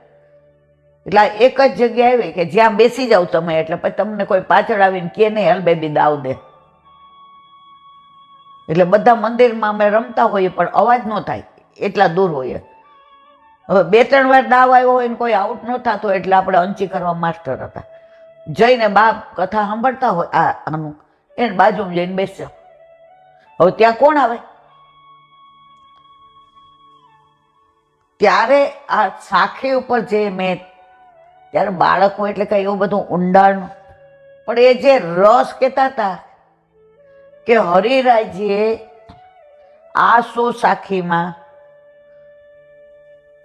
એટલે એક જ જગ્યા આવી કે જ્યાં બેસી જાવ તમે, એટલે પછી તમને કોઈ પાછળ આવીને કે નહીં હાલ બેબી દાવ દે. એટલે બધા મંદિરમાં અમે રમતા હોઈએ પણ અવાજ ન થાય, એટલા દૂર હોઈએ. હવે 2-3 વાર દાવ આવ્યો હોય ને કોઈ આઉટ ન થતો એટલે આપણે અંચી કરવા માસ્ટર હતા. જઈને બાપ કથા સાંભળતા હોય આનું, એને બાજુમાં જઈને બેસ્યો. હવે ત્યાં કોણ આવે? ત્યારે આ સાખી ઉપર જે મેં, ત્યારે બાળકો એટલે કઈ એવું બધું ઊંડાણ, પણ એ જે રસ કહેતા હતા કે હરિરાયજીએ આસો સાખીમાં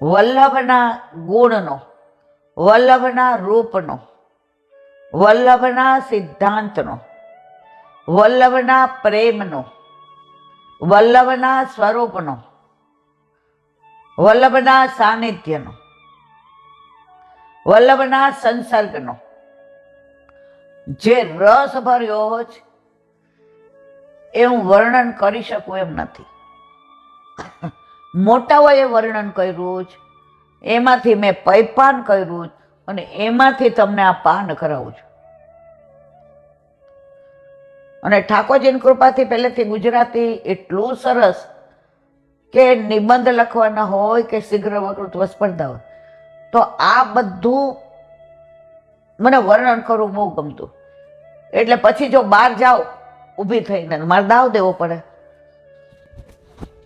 વલ્લભના ગુણનો, વલ્લભના રૂપનો, વલ્લભના સિદ્ધાંતનો, વલ્લભના પ્રેમનો, વલ્લભના સ્વરૂપનો, વલ્લભના સાનિધ્યનો, વલ્લભના સંસર્ગનો જે રસ ભર્યો છે એ હું વર્ણન કરી શકું એમ નથી. મોટાઓએ વર્ણન કર્યું છે, એમાંથી મેં પૈપાન કર્યું છે અને એમાંથી તમને આ પાન કરાવું છું. અને ઠાકોરજીની કૃપાથી પહેલેથી ગુજરાતી એટલું સરસ કે નિબંધ લખવાના હોય કે શીઘ્ર વકૃત્વ સ્પર્ધા હોય, તો આ બધું મને વર્ણન કરવું બહુ ગમતું. એટલે પછી જો બહાર જાઓ ઊભી થઈને મારે દાવ દેવો પડે,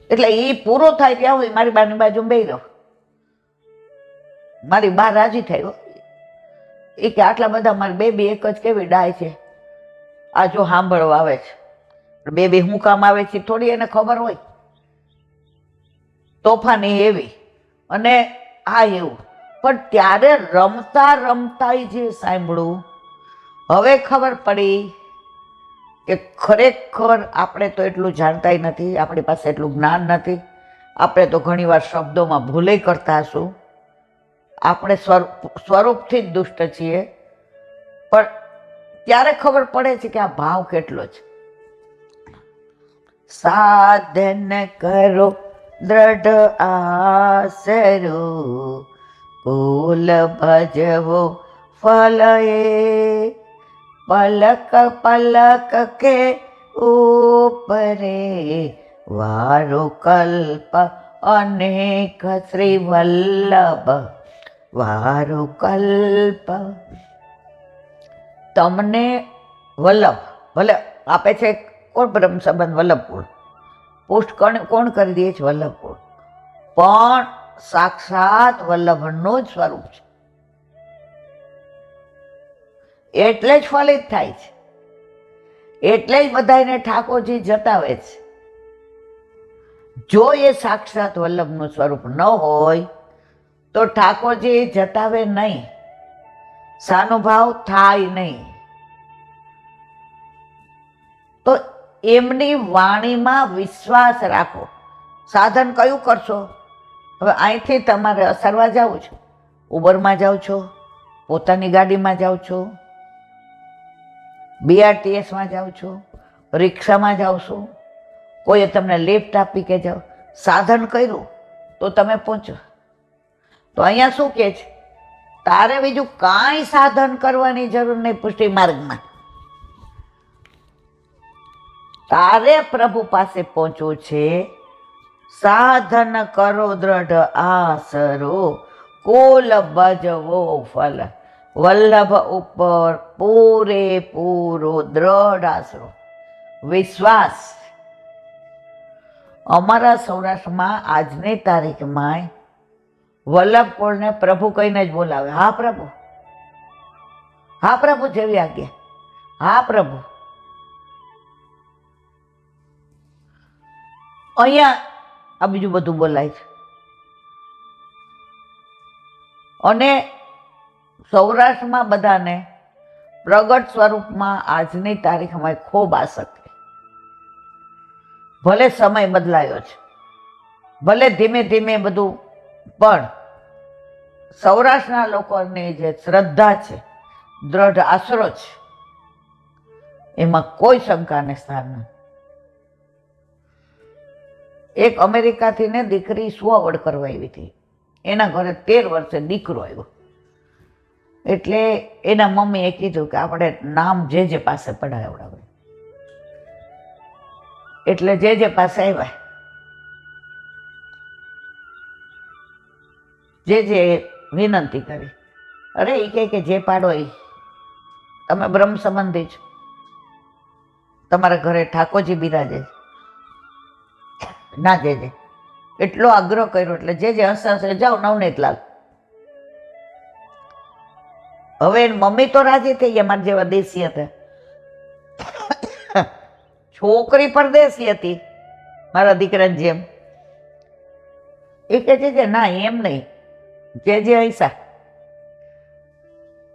એટલે એ પૂરો થાય ત્યાં હું મારી બાની બાજુ બેહી રહું. મારી બા રાજી થઈ, એ કે આટલા બધા મારી બેબી એક જ કેવી ડાય છે, આ જો સાંભળવા આવે છે. બેબી શું કામ આવે છે થોડી એને ખબર હોય, તોફાની એવી અને આ એવું. પણ ત્યારે રમતા રમતા જે સાંભળ્યું, હવે ખબર પડી કે ખરેખર આપણે તો એટલું જાણતાય નથી, આપણી પાસે એટલું જ્ઞાન નથી, આપણે તો ઘણીવાર શબ્દોમાં ભૂલે કરતા હશું, આપણે સ્વરૂપથી જ દુષ્ટ છીએ. પણ ત્યારે ખબર પડે છે કે આ ભાવ કેટલો છે. સાધન કરો દ્રઢ આસરો, કુલ ભજવો ફલ એ, પલક પલક કે ઉપરે, વારો કલ્પ અનેક શ્રી વલ્લભ, વારો કલ્પ. તમને વલ્લભ ભલે આપે છે કોણ? બ્રહ્મ સંબંધ વલ્લભકુળ પુષ્ટ કોણ કરી દે છે? વલ્લભકુળ. પણ સાક્ષાત વલ્લભનું જ સ્વરૂપ છે, એટલે જ ફલિત થાય છે, એટલે જ બધાને ઠાકોરજી જતાવે છે. જો એ સાક્ષાત વલ્લભનું સ્વરૂપ ન હોય તો ઠાકોરજી જતાવે નહીં, સાનુભાવ થાય નહીં. તો એમની વાણીમાં વિશ્વાસ રાખો. સાધન કયું કરશો? હવે અહીંથી તમારે અસરવા જાવું છે, ઉબરમાં જાઓ છો, પોતાની ગાડીમાં જાઓ છો, BRTSમાં જાઓ છો, રિક્ષામાં જાઓ છો, કોઈએ તમને લિફ્ટ આપી કે જાઓ, સાધન કર્યું તો તમે પહોંચો. તો અહીંયા શું કહે છે? તારે બીજું કાંઈ સાધન કરવાની જરૂર નહીં. પુષ્ટિ માર્ગમાં તારે પ્રભુ પાસે પહોંચવું છે. સાધન કરો દ્રઢ આસરો, કુલ ભજવો ફલ, વલ્લભ ઉપર પૂરેપૂરો દ્રઢ આસરો, વિશ્વાસ. અમારા સૌરાષ્ટ્રમાં આજની તારીખમાં વલ્લભકુળને પ્રભુ કહીને જ બોલાવે. હા પ્રભુ, હા પ્રભુ જેવી આજ્ઞા, હા પ્રભુ. અહીંયા આ બીજું બધું બોલાય છે. અને સૌરાષ્ટ્રમાં બધાને પ્રગટ સ્વરૂપમાં આજની તારીખમાં ખૂબ આસક્તિ. ભલે સમય બદલાયો છે, ભલે ધીમે ધીમે બધું, પણ સૌરાષ્ટ્રના લોકોની જે શ્રદ્ધા છે, દ્રઢ આશરો છે, એમાં કોઈ શંકાને સ્થાન નથી. એક અમેરિકાથી ને દીકરી સુવાવડ કરવા આવી હતી. એના ઘરે 13 વર્ષે દીકરો આવ્યો. એટલે એના મમ્મીએ કીધું કે આપણે નામ જે પાસે પડાવડાવે. એટલે જે પાસે આવ્યા, જે વિનંતી કરી. અરે એ કહે કે જે પાડો એ, તમે બ્રહ્મ સંબંધી છો, તમારા ઘરે ઠાકોરજી બિરાજે છે, ના જે એટલો આગ્રહ કર્યો. એટલે જે હશે જાઓ નવનીતલાલ. હવે મમ્મી તો રાજી થઈ ગયા, મારા જેવા દેશી હતા. છોકરી પરદેશી હતી મારા દીકરાની જેમ. એ કે છે ના એમ નહીં, જે હૈસા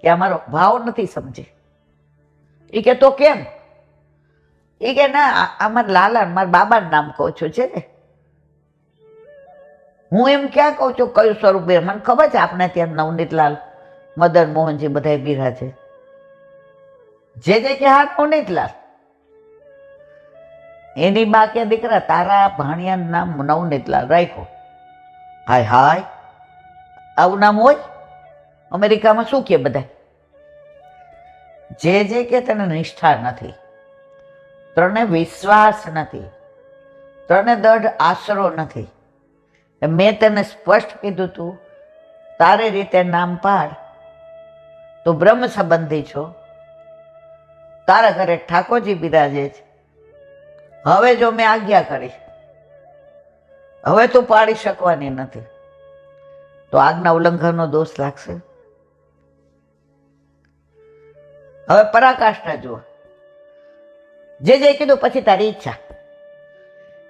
કે અમારો ભાવ નથી સમજે. એ કે તો કેમ? એ કે ના અમારા લાલા મારા બાબાનું નામ કહું છું છે ને. હું એમ ક્યાં કહું છું કયું સ્વરૂપ? મને ખબર છે આપણે ત્યાં નવનીતલાલ, મદન મોહનજી બધા બિરાજે. જે કે હા નવનીતલાલ. એની બા કે દીકરા તારા ભાણિયાનું નામ નવનીતલાલ રાખ્યું. હાય હાય, આવું નામ હોય અમેરિકામાં? શું કે બધા જે કે તને નિષ્ઠા નથી, તને વિશ્વાસ નથી, તને દ્રઢ આશરો નથી. મેં તને સ્પષ્ટ કીધું તું તારી રીતે નામ પાડ. તું બ્રહ્મ સંબંધી છો, તારા ઘરે ઠાકોરજી બિરાજે છે. હવે જો મેં આજ્ઞા કરી, હવે તું પાડી શકવાની નથી, તો આજ્ઞા ઉલ્લંઘનનો દોષ લાગશે. હવે પરાકાષ્ઠા જુઓ, જે કીધું પછી તારી ઈચ્છા.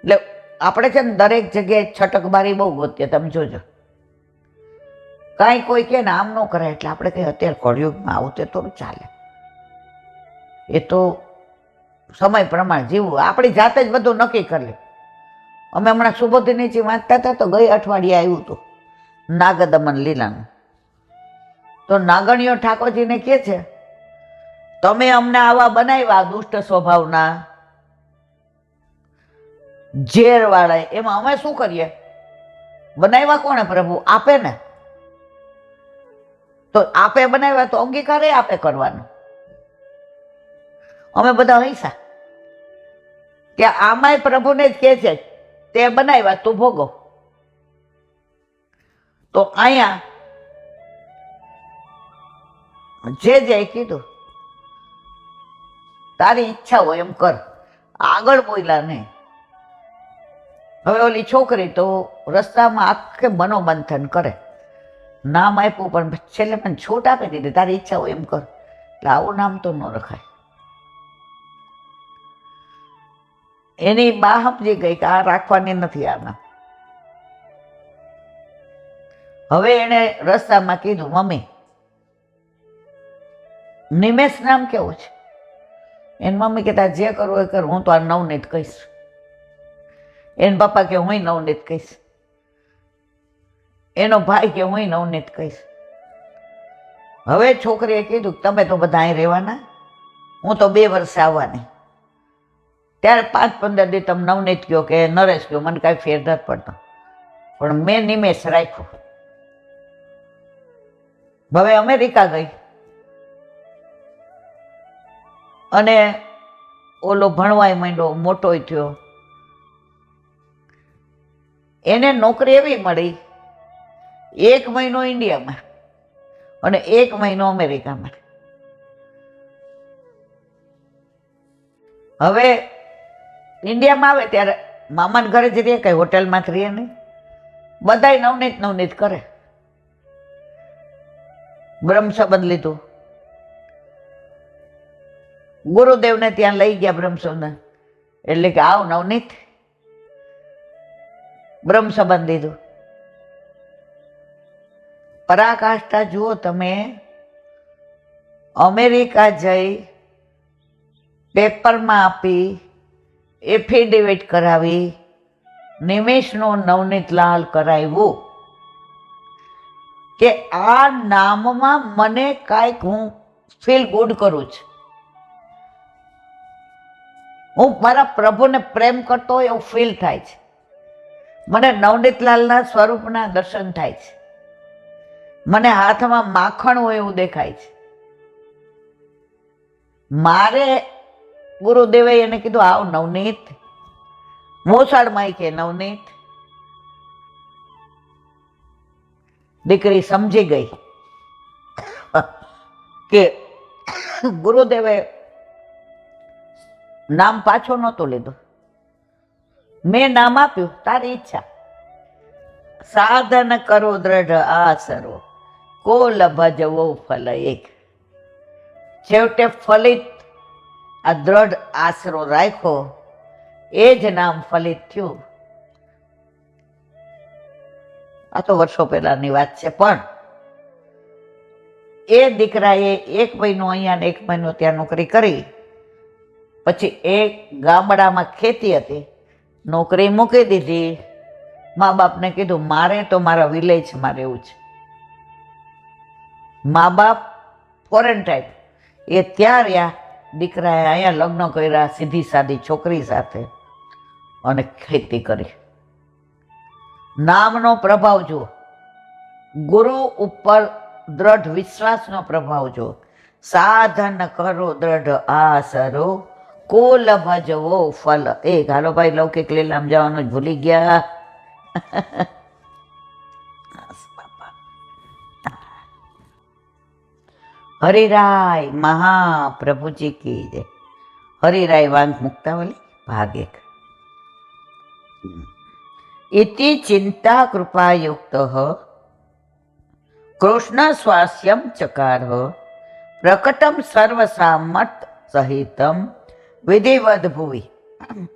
એટલે આપણે છે ને દરેક જગ્યાએ છટકબારી બહુ ગોતીએ. તમે જોજો, કાંઈ કોઈ કે ને આમ ન કરાય એટલે આપણે કઈ અત્યારે કળયુગમાં આવું તે થોડું ચાલે. એ તો સમય પ્રમાણે જીવવું, આપણી જાતે જ બધું નક્કી કરી લે. અમે હમણાં સુબોધિનીજી વાંચતા હતા તો ગઈ અઠવાડિયે આવ્યું હતું નાગદમન લીલાનું. તો નાગણીઓ ઠાકોરજીને કહે છે, તમે અમને આવા બનાવ્યા દુષ્ટ સ્વભાવના ઝેર વાળા, એમાં અમે શું કરીએ? બનાવ્યા કોણે? પ્રભુ આપે ને. તો આપે બનાવ્યા તો અંગીકાર આપે કરવાનો. અમે બધા હૈસા કે આમાંય પ્રભુને જ કહે છે તે બનાવ્યા તું ભોગો. તો અહીંયા જે કીધું તારી ઈચ્છા હોય એમ કર, આગળ બોલ્યા નહીં. હવે ઓલી છોકરી તો રસ્તામાં આખે મનોમંથન કરે, નામ આપ્યું પણ છેલ્લે મને છૂટ આપી દીધી, તારી ઈચ્છા હોય એમ કર. એટલે આવું નામ તો ન રખાય. એની બા સમજી ગઈ કે આ રાખવાની નથી આ નામ. હવે એને રસ્તામાં કીધું, મમ્મી નિમેશ નામ કેવું છે? એની મમ્મી કહેતા જે કરવું એ કર, હું તો આ નવનીત કહીશ. એન પપ્પા કે હું નવનીત કહીશ. એનો ભાઈ કે હું નવનીત કહીશ. હવે છોકરીએ કીધું તમે તો બધા અહીં રહેવાના, હું તો 2 વર્ષે આવવાની. ત્યારે 5-15 દી તમે નવનીત કહો કે નરેશ કહો, મને કાંઈ ફેર નથી પડતો, પણ મેં નિમેશ રાખ્યો. હવે અમેરિકા ગઈ અને ઓલો ભણવાય માંડ્યો, મોટોય થયો. એને નોકરી એવી મળી, 1 મહિનો ઇન્ડિયામાં અને 1 મહિનો અમેરિકામાં. હવે ઇન્ડિયામાં આવે ત્યારે મામાના ઘરે જ રહે, કઈ હોટલમાં જ રહે નહીં. બધાય નવનીત કરે. બ્રહ્મ સંબંધ લીધું, ગુરુદેવને ત્યાં લઈ ગયા બ્રહ્મ સંબંધ. એટલે કે આવ નવનીત, બ્રહ્મ સંબંધ લીધું. પરાકાષ્ઠા જુઓ તમે, અમેરિકા જઈ પેપરમાં આપી, એફિડેવિટ કરાવી, નિમેશનો નવનીતલાલ કરાવ્યું કે આ નામમાં મને કાંઈક હું ફીલ ગુડ કરું છું, હું મારા પ્રભુને પ્રેમ કરતો હોય એવું ફીલ થાય છે, મને નવનીતલાલના સ્વરૂપના દર્શન થાય છે, મને હાથમાં માખણ હોય એવું દેખાય છે. મારે ગુરુદેવે એને કીધું આવ નવનીત. મોસાળમાં કે નવનીત. દીકરી સમજી ગઈ કે ગુરુદેવે નામ પાછો નહોતું લીધું, મેં નામ આપ્યું તારી ઈચ્છા. સાધન કરો દ્રઢ આસરો, કોલ ભજવો ફલ એક. છેવટે ફલિત આ દ્રઢ આશરો રાખ્યો, એ જ નામ ફલિત થયું. આ તો વર્ષો પહેલાની વાત છે, પણ એ દીકરાએ 1 મહિનો અહીંયા ને 1 મહિનો ત્યાં નોકરી કરી. પછી એ ગામડામાં ખેતી હતી, નોકરી મૂકી દીધી. મા બાપને કીધું મારે તો મારા વિલેજમાં રહેવું છે. મા બાપ ફોરેન ટાઈપ, એ ત્યાં રહ્યા. દીકરાએ અહીંયા લગ્ન કર્યા સીધી સાદી છોકરી સાથે અને ખેતી કરી. નામનો પ્રભાવ જુઓ, ગુરુ ઉપર દ્રઢ વિશ્વાસનો પ્રભાવ જુઓ. સાધન કરો દ્રઢ આસરો, કોલ ભજવો ફલ એક. હાલો ભાઈ, લૌકિક લીલામ જવાનું જ ભૂલી ગયા. હરિરાય મહાપ્રભુજી કી જય. હરિરાય વાંગ મુક્તાવલી ભાગ 1. ઇતિ ચિંતા કૃપાયુક્ત કૃષ્ણ સ્વાસ્યમ ચકાર પ્રકટમ સર્વસામર્થ સહિતમ વિધિવદ ભુવિ.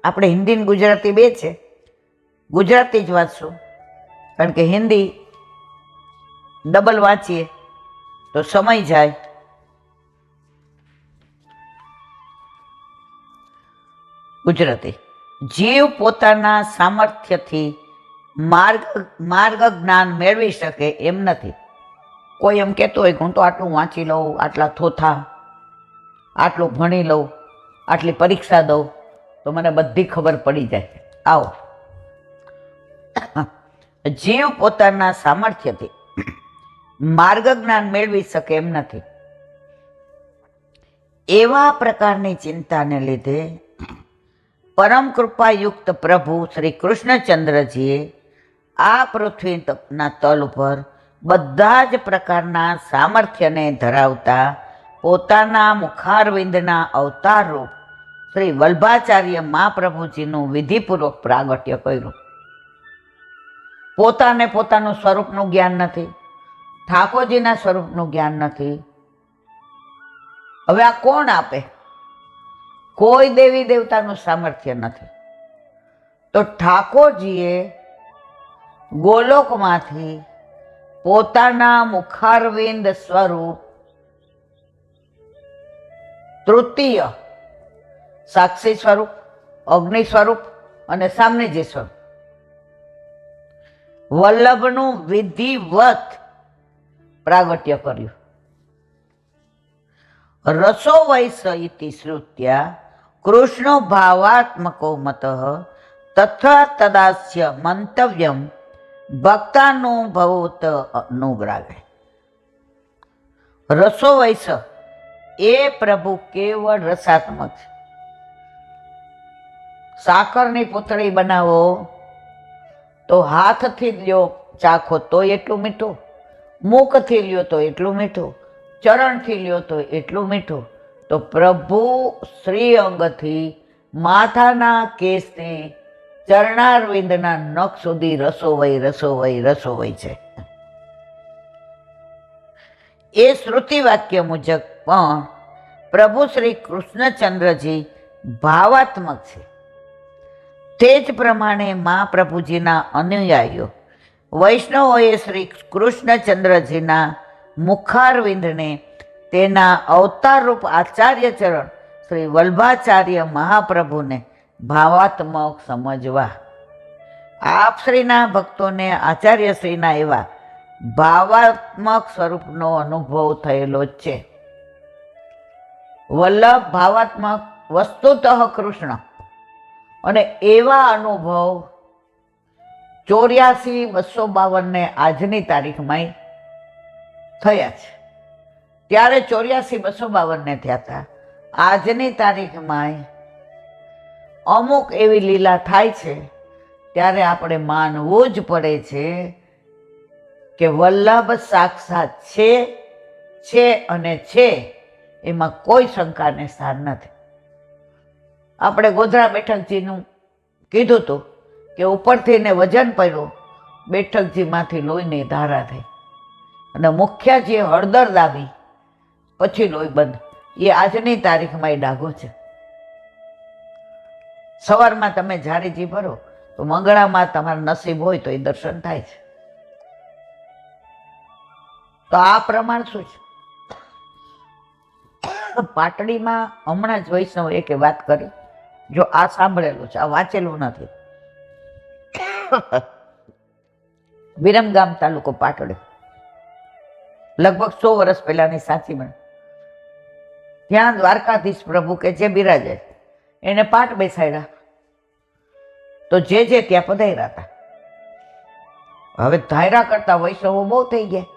આપણે હિન્દી ને ગુજરાતી બે છે. ગુજરાતી જ વાંચશું કારણ કે હિન્દી ડબલ વાંચીએ તો સમય જાય. ગુજરાતી. જીવ પોતાના સામર્થ્યથી માર્ગ જ્ઞાન મેળવી શકે એમ નથી. કોઈ એમ કહેતો હોય કે હું તો આટલું વાંચી લઉં, આટલા થોથા, આટલું ભણી લઉં, આટલી પરીક્ષા દઉં તો મને બધી ખબર પડી જાય. આવો, જીવ પોતાના સામર્થ્યથી માર્ગ જ્ઞાન મેળવી શકે એમ નથી. એવા પ્રકારની ચિંતાને લીધે પરમ કૃપાયુક્ત પ્રભુ શ્રી કૃષ્ણચંદ્રજીએ આ પૃથ્વીના તલ ઉપર બધા જ પ્રકારના સામર્થ્યને ધરાવતા પોતાના મુખારવિંદના અવતાર રૂપ શ્રી વલ્ભાચાર્ય મહાપ્રભુજીનું વિધિપૂર્વક પ્રાગટ્ય કર્યું. પોતાને પોતાનું સ્વરૂપનું જ્ઞાન નથી, ઠાકોરજીના સ્વરૂપનું જ્ઞાન નથી. હવે આ કોણ આપે? કોઈ દેવી દેવતાનું સામર્થ્ય નથી. તો ઠાકોરજીએ ગોલોકમાંથી પોતાના મુખારવિંદ સ્વરૂપ તૃતીય સાક્ષી સ્વરૂપ, અગ્નિ સ્વરૂપ અને સામનેજી સ્વરૂપ વલ્લભનું વિધિવત પ્રાગટ્ય કર્યું. રસો વૈસ ઇતિ શ્રુત્યા કૃષ્ણો ભાવાત્મકો મત તથા તદાસ્ય મંતવ્યમ ભક્તાનુભવત અનુગ્રાહે. રસો વૈસ એ પ્રભુ કેવળ રસાત્મક છે. સાકરની પૂતળી બનાવો તો હાથથી લ્યો ચાખો તો એટલું મીઠું, મુખથી લ્યો તો એટલું મીઠું, ચરણથી લ્યો તો એટલું મીઠું. તો પ્રભુ શ્રી અંગથી માથાના કેસથી ચરણારવિંદના નખ સુધી રસોવઈ રસોવઈ રસોવઈ છે. એ શ્રુતિ વાક્ય મુજબ પણ પ્રભુ શ્રી કૃષ્ણચંદ્રજી ભાવાત્મક છે. તે જ પ્રમાણે મહાપ્રભુજીના અનુયાયીઓ વૈષ્ણવોએ શ્રી કૃષ્ણચંદ્રજીના મુખારવિંદને તેના અવતારરૂપ આચાર્ય ચરણ શ્રી વલ્ભાચાર્ય મહાપ્રભુને ભાવાત્મક સમજવા. આપ શ્રીના ભક્તોને આચાર્યશ્રીના એવા ભાવાત્મક સ્વરૂપનો અનુભવ થયેલો જ છે. વલ્લભ ભાવાત્મક વસ્તુતઃ કૃષ્ણ, અને એવા અનુભવ 84,252 આજની તારીખમાં થયા છે. ત્યારે 84,252 થયા હતા. આજની તારીખમાં અમુક એવી લીલા થાય છે ત્યારે આપણે માનવું જ પડે છે કે વલ્લભ સાક્ષાત છે અને છે, એમાં કોઈ શંકાને સ્થાન નથી. આપણે ગોધરા બેઠકજીનું કીધું હતું કે ઉપરથી ને વજન પડ્યું, બેઠકજીમાંથી લોહીની ધારા થઈ અને મુખ્યજીએ હળદર દાબી પછી લોહી બંધ. એ આજની તારીખમાં એ ડાઘો છે. સવારમાં તમે ઝારીજી ભરો તો મંગળામાં તમારા નસીબ હોય તો એ દર્શન થાય છે. તો આ પ્રમાણ શું છે? પાટડીમાં હમણાં જ વૈષ્ણવ એકે વાત કરી, જો આ સાંભળેલું છે, આ વાંચેલું નથી. વિરમગામ તાલુકો પાટડી, લગભગ 100 વર્ષ પહેલાની સાચી મને. ત્યાં દ્વારકાધીશ પ્રભુ કે જે બિરાજે એને પાઠ બેસાડ્યા તો જે ત્યાં પધાર્યા હતા. હવે ધાયરા કરતા વૈષ્ણવો બહુ થઈ ગયા.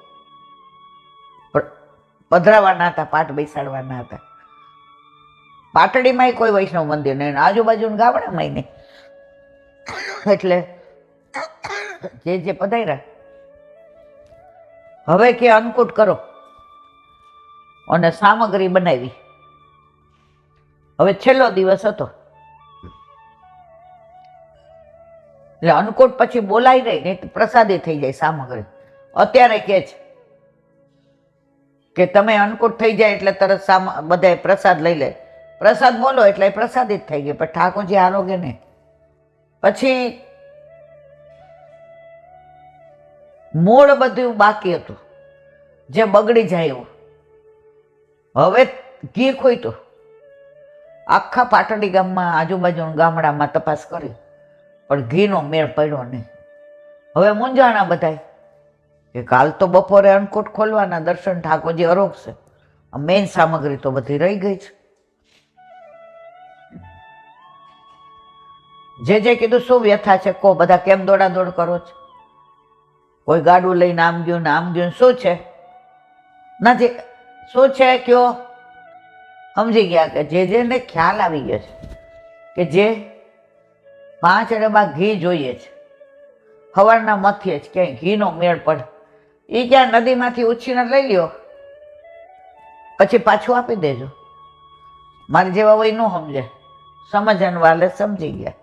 પધરાવાના હતા, પાઠ બેસાડવાના હતા. પાટડીમાં કોઈ વૈષ્ણવ મંદિર નહીં, આજુબાજુના ગામડામાં નહીં. એટલે જે પધાર્યા હવે કે અન્નકૂટ કરો. અને સામગ્રી બનાવી. હવે છેલ્લો દિવસ હતો એટલે અન્નકૂટ પછી બોલાય નહીં, પ્રસાદી થઈ જાય સામગ્રી. અત્યારે કે છે કે તમે અન્નકૂટ થઈ જાય એટલે તરત બધા પ્રસાદ લઈ લે. પ્રસાદ બોલો એટલે પ્રસાદી જ થઈ ગઈ, પણ ઠાકોરજી આરોગ્ય નહીં. પછી મૂળ બધું બાકી હતું જે બગડી જાય એવું. હવે ઘી ખોઈતું. આખા પાટડી ગામમાં આજુબાજુના ગામડામાં તપાસ કરી પણ ઘીનો મેળ પડ્યો નહીં. હવે મૂંઝાણા બધાય કે કાલ તો બપોરે અન્નકૂટ ખોલવાના, દર્શન ઠાકોરજી અરોગશે, મેઇન સામગ્રી તો બધી રહી ગઈ છે. જે કીધું શું વ્યથા છે કહો, બધા કેમ દોડાદોડ કરો છો? કોઈ ગાડું લઈને આમ ગયું ને આમ ગયું, શું છે? નથી શું છે કયો? સમજી ગયા કે જેને ખ્યાલ આવી ગયો છે કે જે 5 ડબ્બા ઘી જોઈએ છે, સવારના મથીએ જ ક્યાંય ઘીનો મેળ પડે, એ ક્યાં નદીમાંથી ઉછીને લઈ લ્યો પછી પાછું આપી દેજો. મારે જેવા હોય ન સમજે, સમજણ વાલે સમજી ગયા.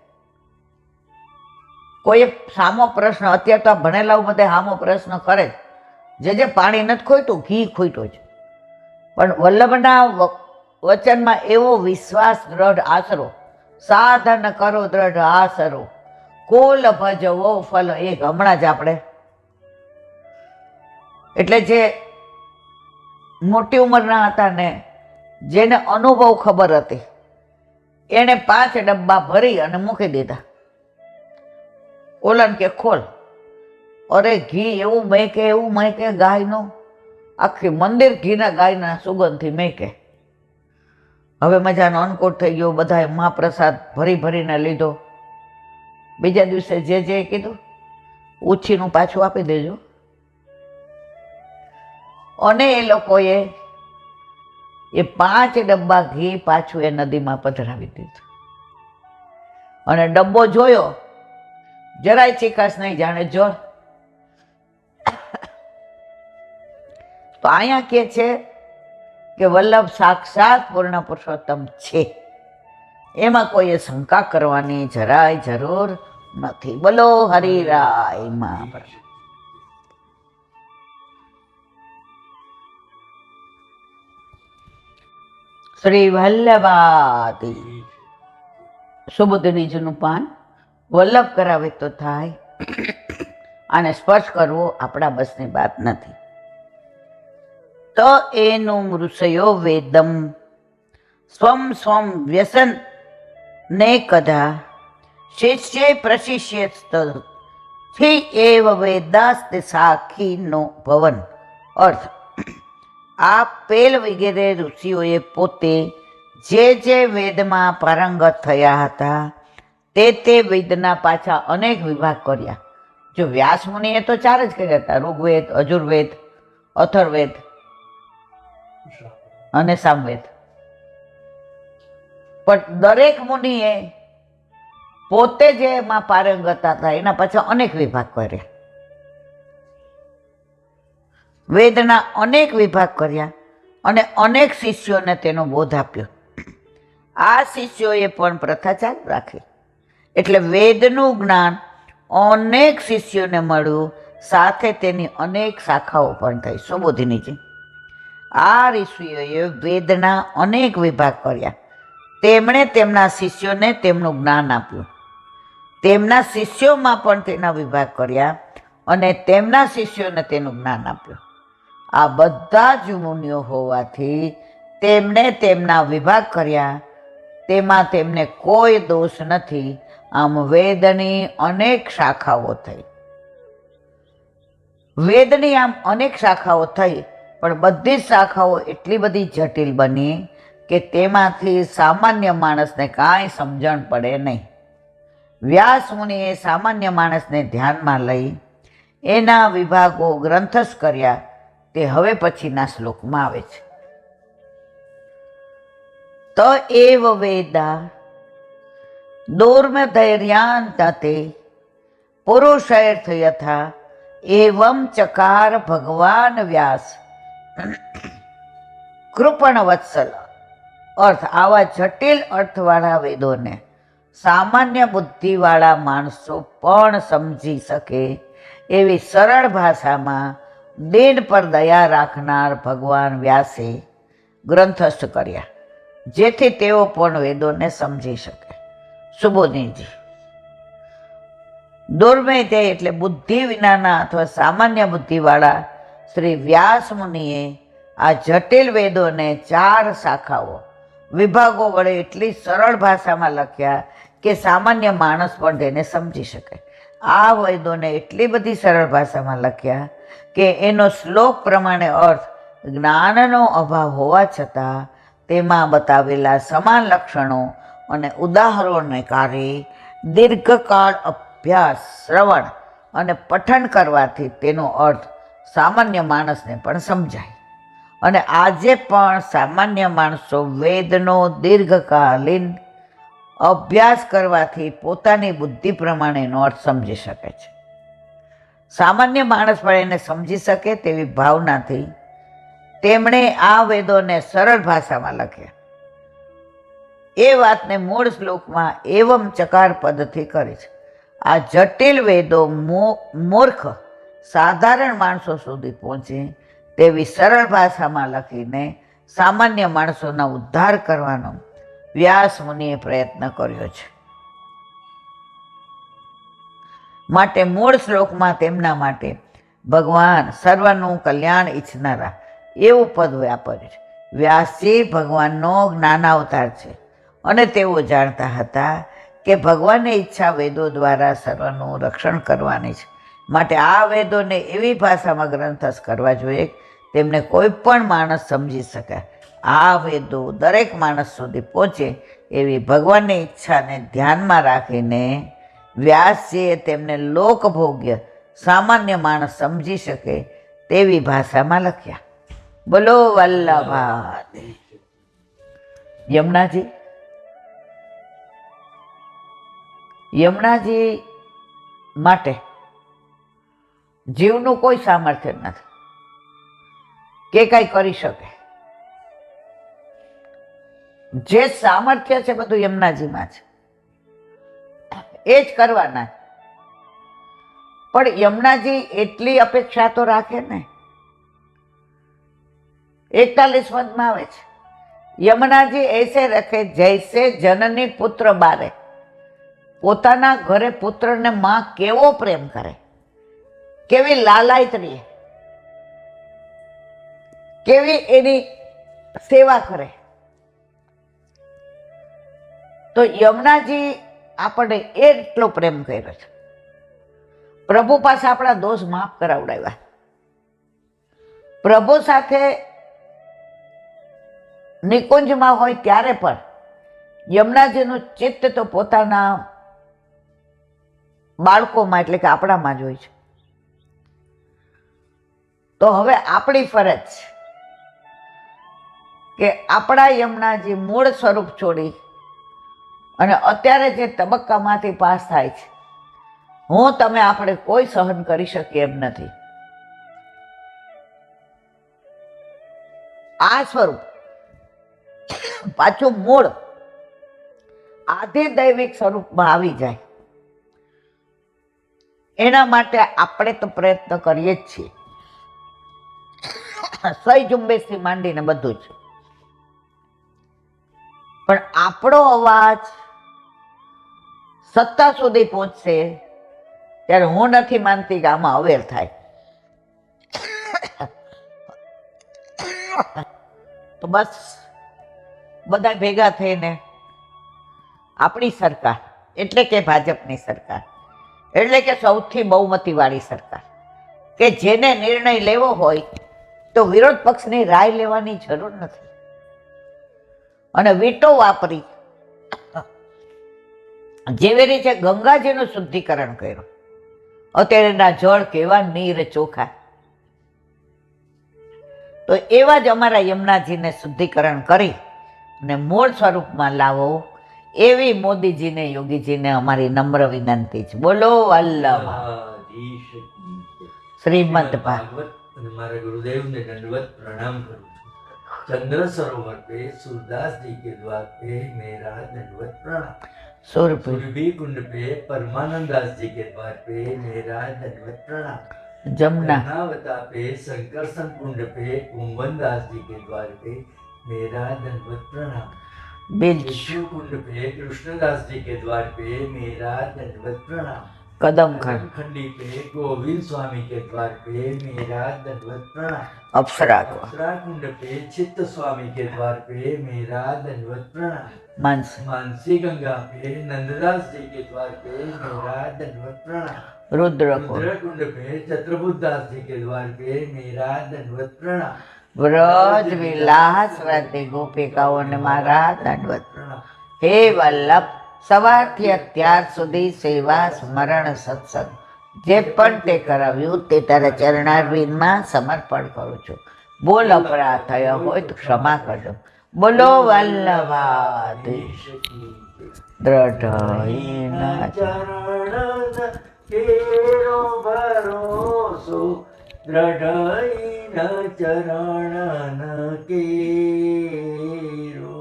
કોઈ સામો પ્રશ્ન, અત્યારે તો આ ભણેલા બધા સામો પ્રશ્ન કરે જે પાણી નથી ખોઈતું, ઘી ખોઈતું છે. પણ વલ્લભના વચનમાં એવો વિશ્વાસ, દ્રઢ આશરો, સાધન કરો દ્રઢ આશરો, કુલ ભજવો ફલ. એક હમણાં જ આપણે એટલે જે મોટી ઉંમરના હતા ને જેને અનુભવ ખબર હતી એને 5 ડબ્બા ભરી અને મૂકી દીધા. ઓલન કે ખોલ, અરે ઘી એવું મહેકે ગાયનું, આખી મંદિર ઘીના ગાયના સુગંધથી મહેકે. હવે મજાનો અન્નકૂટ થઈ ગયો, બધાએ મહાપ્રસાદ ભરીને લીધો. બીજા દિવસે જે કીધું ઉછીનું પાછું આપી દેજો. અને એ લોકોએ એ 5 ડબ્બા ઘી પાછું એ નદીમાં પધરાવી દીધું. અને ડબ્બો જોયો, જરાય ચીકાશ નહીં, જાણે જળ. તો અહીંયા કે છે કે વલ્લભ સાક્ષાત પૂર્ણ પુરુષોત્તમ છે, એમાં કોઈએ શંકા કરવાની જરાય જરૂર નથી. બોલો હરિરાય મહાપ્રભુ. શ્રી વલ્લભાતી સુબુદ્ધનીજીનું પાન વલ્લભ કરાવે તો થાય, આને સ્પર્શ કરવો આપણા બસની વાત નથી. તો એનું મૃષયો વેદમ સ્વમ વ્યસન ને કદા શિષ્ય પ્રશિષ્યથી એવ વેદાસ્ત સાખીનો ભવન. અર્થ, આ પેલ વગેરે ઋષિઓએ પોતે જે વેદમાં પારંગત થયા હતા તે વેદના પાછા અનેક વિભાગ કર્યા. જો વ્યાસ મુનિએ તો 4 જ કર્યા હતા, ઋગ્વેદ, અજુર્વેદ, અથર્વવેદ અને સામવેદ. પણ દરેક મુનિએ પોતે જેમાં પારંગત હતા એના પાછા અનેક વિભાગ કર્યા. વેદના અનેક વિભાગ કર્યા અને અનેક શિષ્યોને તેનો બોધ આપ્યો. આ શિષ્યોએ પણ પ્રથા ચાલુ રાખી. એટલે વેદનું જ્ઞાન અનેક શિષ્યોને મળ્યું, સાથે તેની અનેક શાખાઓ પણ થઈ. સુબોધિનીજી, આ ઋષિઓએ વેદના અનેક વિભાગ કર્યા. તેમણે તેમના શિષ્યોને તેમનું જ્ઞાન આપ્યું. તેમના શિષ્યોમાં પણ તેના વિભાગ કર્યા અને તેમના શિષ્યોને તેનું જ્ઞાન આપ્યું. આ બધા જ મુનિઓ હોવાથી તેમણે તેમના વિભાગ કર્યા, તેમાં તેમને કોઈ દોષ નથી. આમ વેદની અનેક શાખાઓ થઈ. વેદની આમ અનેક શાખાઓ થઈ, પણ બધી જ શાખાઓ એટલી બધી જટિલ બની કે તેમાંથી સામાન્ય માણસને કાંઈ સમજણ પડે નહીં. વ્યાસ મુનિએ સામાન્ય માણસને ધ્યાનમાં લઈ એના વિભાગો ગ્રંથસ્થ કર્યા. તે હવે પછીના શ્લોકમાં આવે છે. તો એવ વેદા દુર્મધૈર્યાંતે પુરુષૈર્થ યથા એવમ ચકાર ભગવાન વ્યાસ કૃપણ વત્સલ અર્થ આવા જટિલ અર્થવાળા વેદોને સામાન્ય બુદ્ધિવાળા માણસો પણ સમજી શકે એવી સરળ ભાષામાં દિન પર દયા રાખનાર ભગવાન વ્યાસે ગ્રંથસ્થ કર્યા, જેથી તેઓ પણ વેદોને સમજી શકે. સુબોધીજી, દુર્મેધ્ય એટલે બુદ્ધિ વિનાના અથવા સામાન્ય બુદ્ધિવાળા શ્રી વ્યાસ મુનિએ આ જટિલ વેદોને 4 શાખાઓ વિભાગો વડે એટલી સરળ ભાષામાં લખ્યા કે સામાન્ય માણસ પણ તેને સમજી શકે. આ વેદોને એટલી બધી સરળ ભાષામાં લખ્યા કે એનો શ્લોક પ્રમાણે અર્થ જ્ઞાનનો અભાવ હોવા છતાં તેમાં બતાવેલા સમાન લક્ષણો અને ઉદાહરણોને કાઢી દીર્ઘકાળ અભ્યાસ, શ્રવણ અને પઠન કરવાથી તેનો અર્થ સામાન્ય માણસને પણ સમજાય. અને આજે પણ સામાન્ય માણસો વેદનો દીર્ઘકાલીન અભ્યાસ કરવાથી પોતાની બુદ્ધિ પ્રમાણેનો અર્થ સમજી શકે છે. સામાન્ય માણસ પણ એને સમજી શકે તેવી ભાવનાથી તેમણે આ વેદોને સરળ ભાષામાં લખ્યા. એ વાતને મૂળ શ્લોકમાં એવમ ચકાર પદથી કરી છે. આ જટિલ વેદો મૂર્ખ સાધારણ માણસો સુધી પહોંચે તેવી સરળ ભાષામાં લખીને સામાન્ય માણસોના ઉદ્ધાર કરવાનો વ્યાસ મુનિએ પ્રયત્ન કર્યો છે. માટે મૂળ શ્લોકમાં તેમના માટે ભગવાન સર્વનું કલ્યાણ ઈચ્છનારા એવું પદ વાપર્યું છે. વ્યાસજી ભગવાનનો જ્ઞાનાવતાર છે અને તેઓ જાણતા હતા કે ભગવાનની ઈચ્છા વેદો દ્વારા સર્વનું રક્ષણ કરવાની છે. માટે આ વેદોને એવી ભાષામાં ગ્રંથસ્થ કરવા જોઈએ તેમને કોઈ પણ માણસ સમજી શકે. આ વેદો દરેક માણસ સુધી પહોંચે એવી ભગવાનની ઈચ્છાને ધ્યાનમાં રાખીને વ્યાસજીએ તેમને લોકભોગ્ય સામાન્ય માણસ સમજી શકે તેવી ભાષામાં લખ્યા. બોલો વલ્લભાદેવ. યમુનાજી માટે જીવનું કોઈ સામર્થ્ય નથી કે કંઈ કરી શકે. જે સામર્થ્ય છે બધું યમુનાજીમાં છે, એ જ કરવાના. પણ યમુનાજી એટલી અપેક્ષા તો રાખે ને. 41 પદમાં આવે છે, યમુનાજી ऐसे रखे जैसे जननी पुत्र बारे. પોતાના ઘરે પુત્રને માં કેવો પ્રેમ કરે, કેવી લાલાયત રહે, કેવી એની સેવા કરે. તો યમુનાજી આપણને એટલો પ્રેમ કર્યો છે. પ્રભુ પાસે આપણા દોષ માફ કરાવડાવ્યા. પ્રભુ સાથે નિકુંજમાં હોય ત્યારે પણ યમુનાજીનું ચિત્ત તો પોતાના બાળકોમાં એટલે કે આપણામાં જ હોય છે. તો હવે આપણી ફરજ કે આપણા યમુનાજી મૂળ સ્વરૂપ છોડી અને અત્યારે જે તબક્કામાંથી પાસ થાય છે, તમે આપણે કોઈ સહન કરી શકીએ એમ નથી. આ સ્વરૂપ પાછું મૂળ આધિદૈવિક સ્વરૂપમાં આવી જાય એના માટે આપણે તો પ્રયત્ન કરીએ જ છીએ, સહી ઝુંબેશથી માંડીને બધું જ. પણ આપણો અવાજ સત્તા સુધી પહોંચશે ત્યારે હું નથી માનતી કે આમાં અવેર થાય. તો બસ બધા ભેગા થઈને આપણી સરકાર એટલે કે ભાજપની સરકાર એટલે કે સૌથી બહુમતીવાળી સરકાર કે જેને નિર્ણય લેવો હોય તો વિરોધ પક્ષની રાય લેવાની જરૂર નથી અને વીટો વાપરી જેવી રીતે ગંગાજીનું શુદ્ધિકરણ કર્યું. અત્યારેના જળ કેવા નીર ચોખા. તો એવા જ અમારા યમુનાજીને શુદ્ધિકરણ કરી અને મૂળ સ્વરૂપમાં લાવો એવી મોદીજીને યોગીજીને અમારી નમ્ર વિનંતી છે. બોલો વલ્લભ શ્રીમદ ભાગવત. અને મારા ગુરુદેવને દંડવત પ્રણામ કરું છું. चंद्र सरोवर पे सूरदास जी के द्वार पे मेरा दंडवत प्रणाम। सुरभि सुरभि कुंड पे परमानंद दास जी के द्वार पे मेरा दंडवत प्रणाम। जमुना कर्णावता पे शंकरसन कुंड पे कुंभन दास जी के द्वार पे मेरा दंडवत प्रणाम। बिल्च विष्णु कुंड पे कृष्णदास जी के द्वार पे मेरा दंडवत प्रणाम। कदम खंड खंडी पे गोविंद स्वामी के द्वार पे मेरा दंडवत प्रणाम। अप्सरा अप्सरा कुंड पे चित्त स्वामी के द्वार पे मेरा दंडवत प्रणाम। मानसी मानसी गंगा पे नंददास जी के द्वार पे मेरा दंडवत प्रणाम। रुद्र रुद्र कुंड पे चतुर्भुज दास जी के द्वार पे मेरा दंडवत प्रणाम। व्रज विलास व्रते गोपिकाओને મારા દંડવત प्रणाम। હે વલ્લભ સવારથી અત્યાર સુધી સેવા સ્મરણ સત્સંગ જે પણ તે કરાવ્યું તે તારા ચરણારવિંદમાં સમર્પણ કરું છું. બોલ અપરાધ થયો હોય તો ક્ષમા કરજો. બોલો વલ્લભાધીશ દ્રઢ ચરણ કેરો ભરોસો દ્રઢ ચરણ કેરો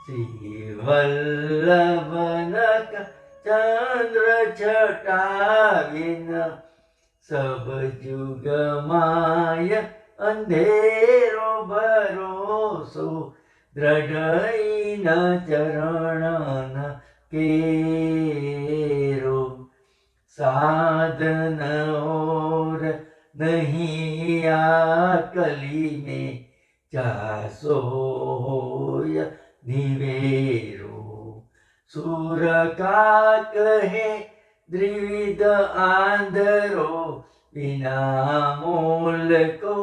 શ્રી વલ્લભનક ચંદ્ર છટાવિન સબ જુગ માય અંધેરો ભરોસો દ્રઢ ચરણ केरो साधन और नहीं आकली में चासो निवेरो सूर का कहे द्विविध आंधरो बिना मूल को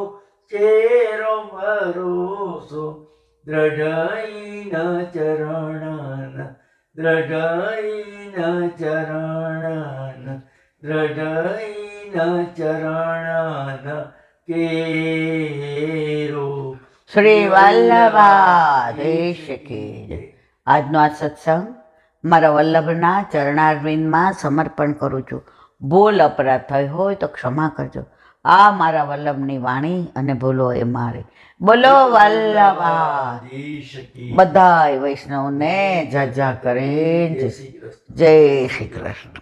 चेरो भरोसो દ્રઢ ચરણ દ્રઢ ચરણ દ્રઢ ચરણ કેરો શ્રી વલ્લભાધીશ કી જય. આજનો આ સત્સંગ મારા વલ્લભના ચરણારવિંદમાં સમર્પણ કરું છું. ભૂલ અપરાધ થઈ હોય તો ક્ષમા કરજો. આ મારા વલ્લભની વાણી અને ભૂલો એ મારી. બોલો વલ્લભા બધાય વૈષ્ણવને જય જય કરે. જય શ્રી કૃષ્ણ.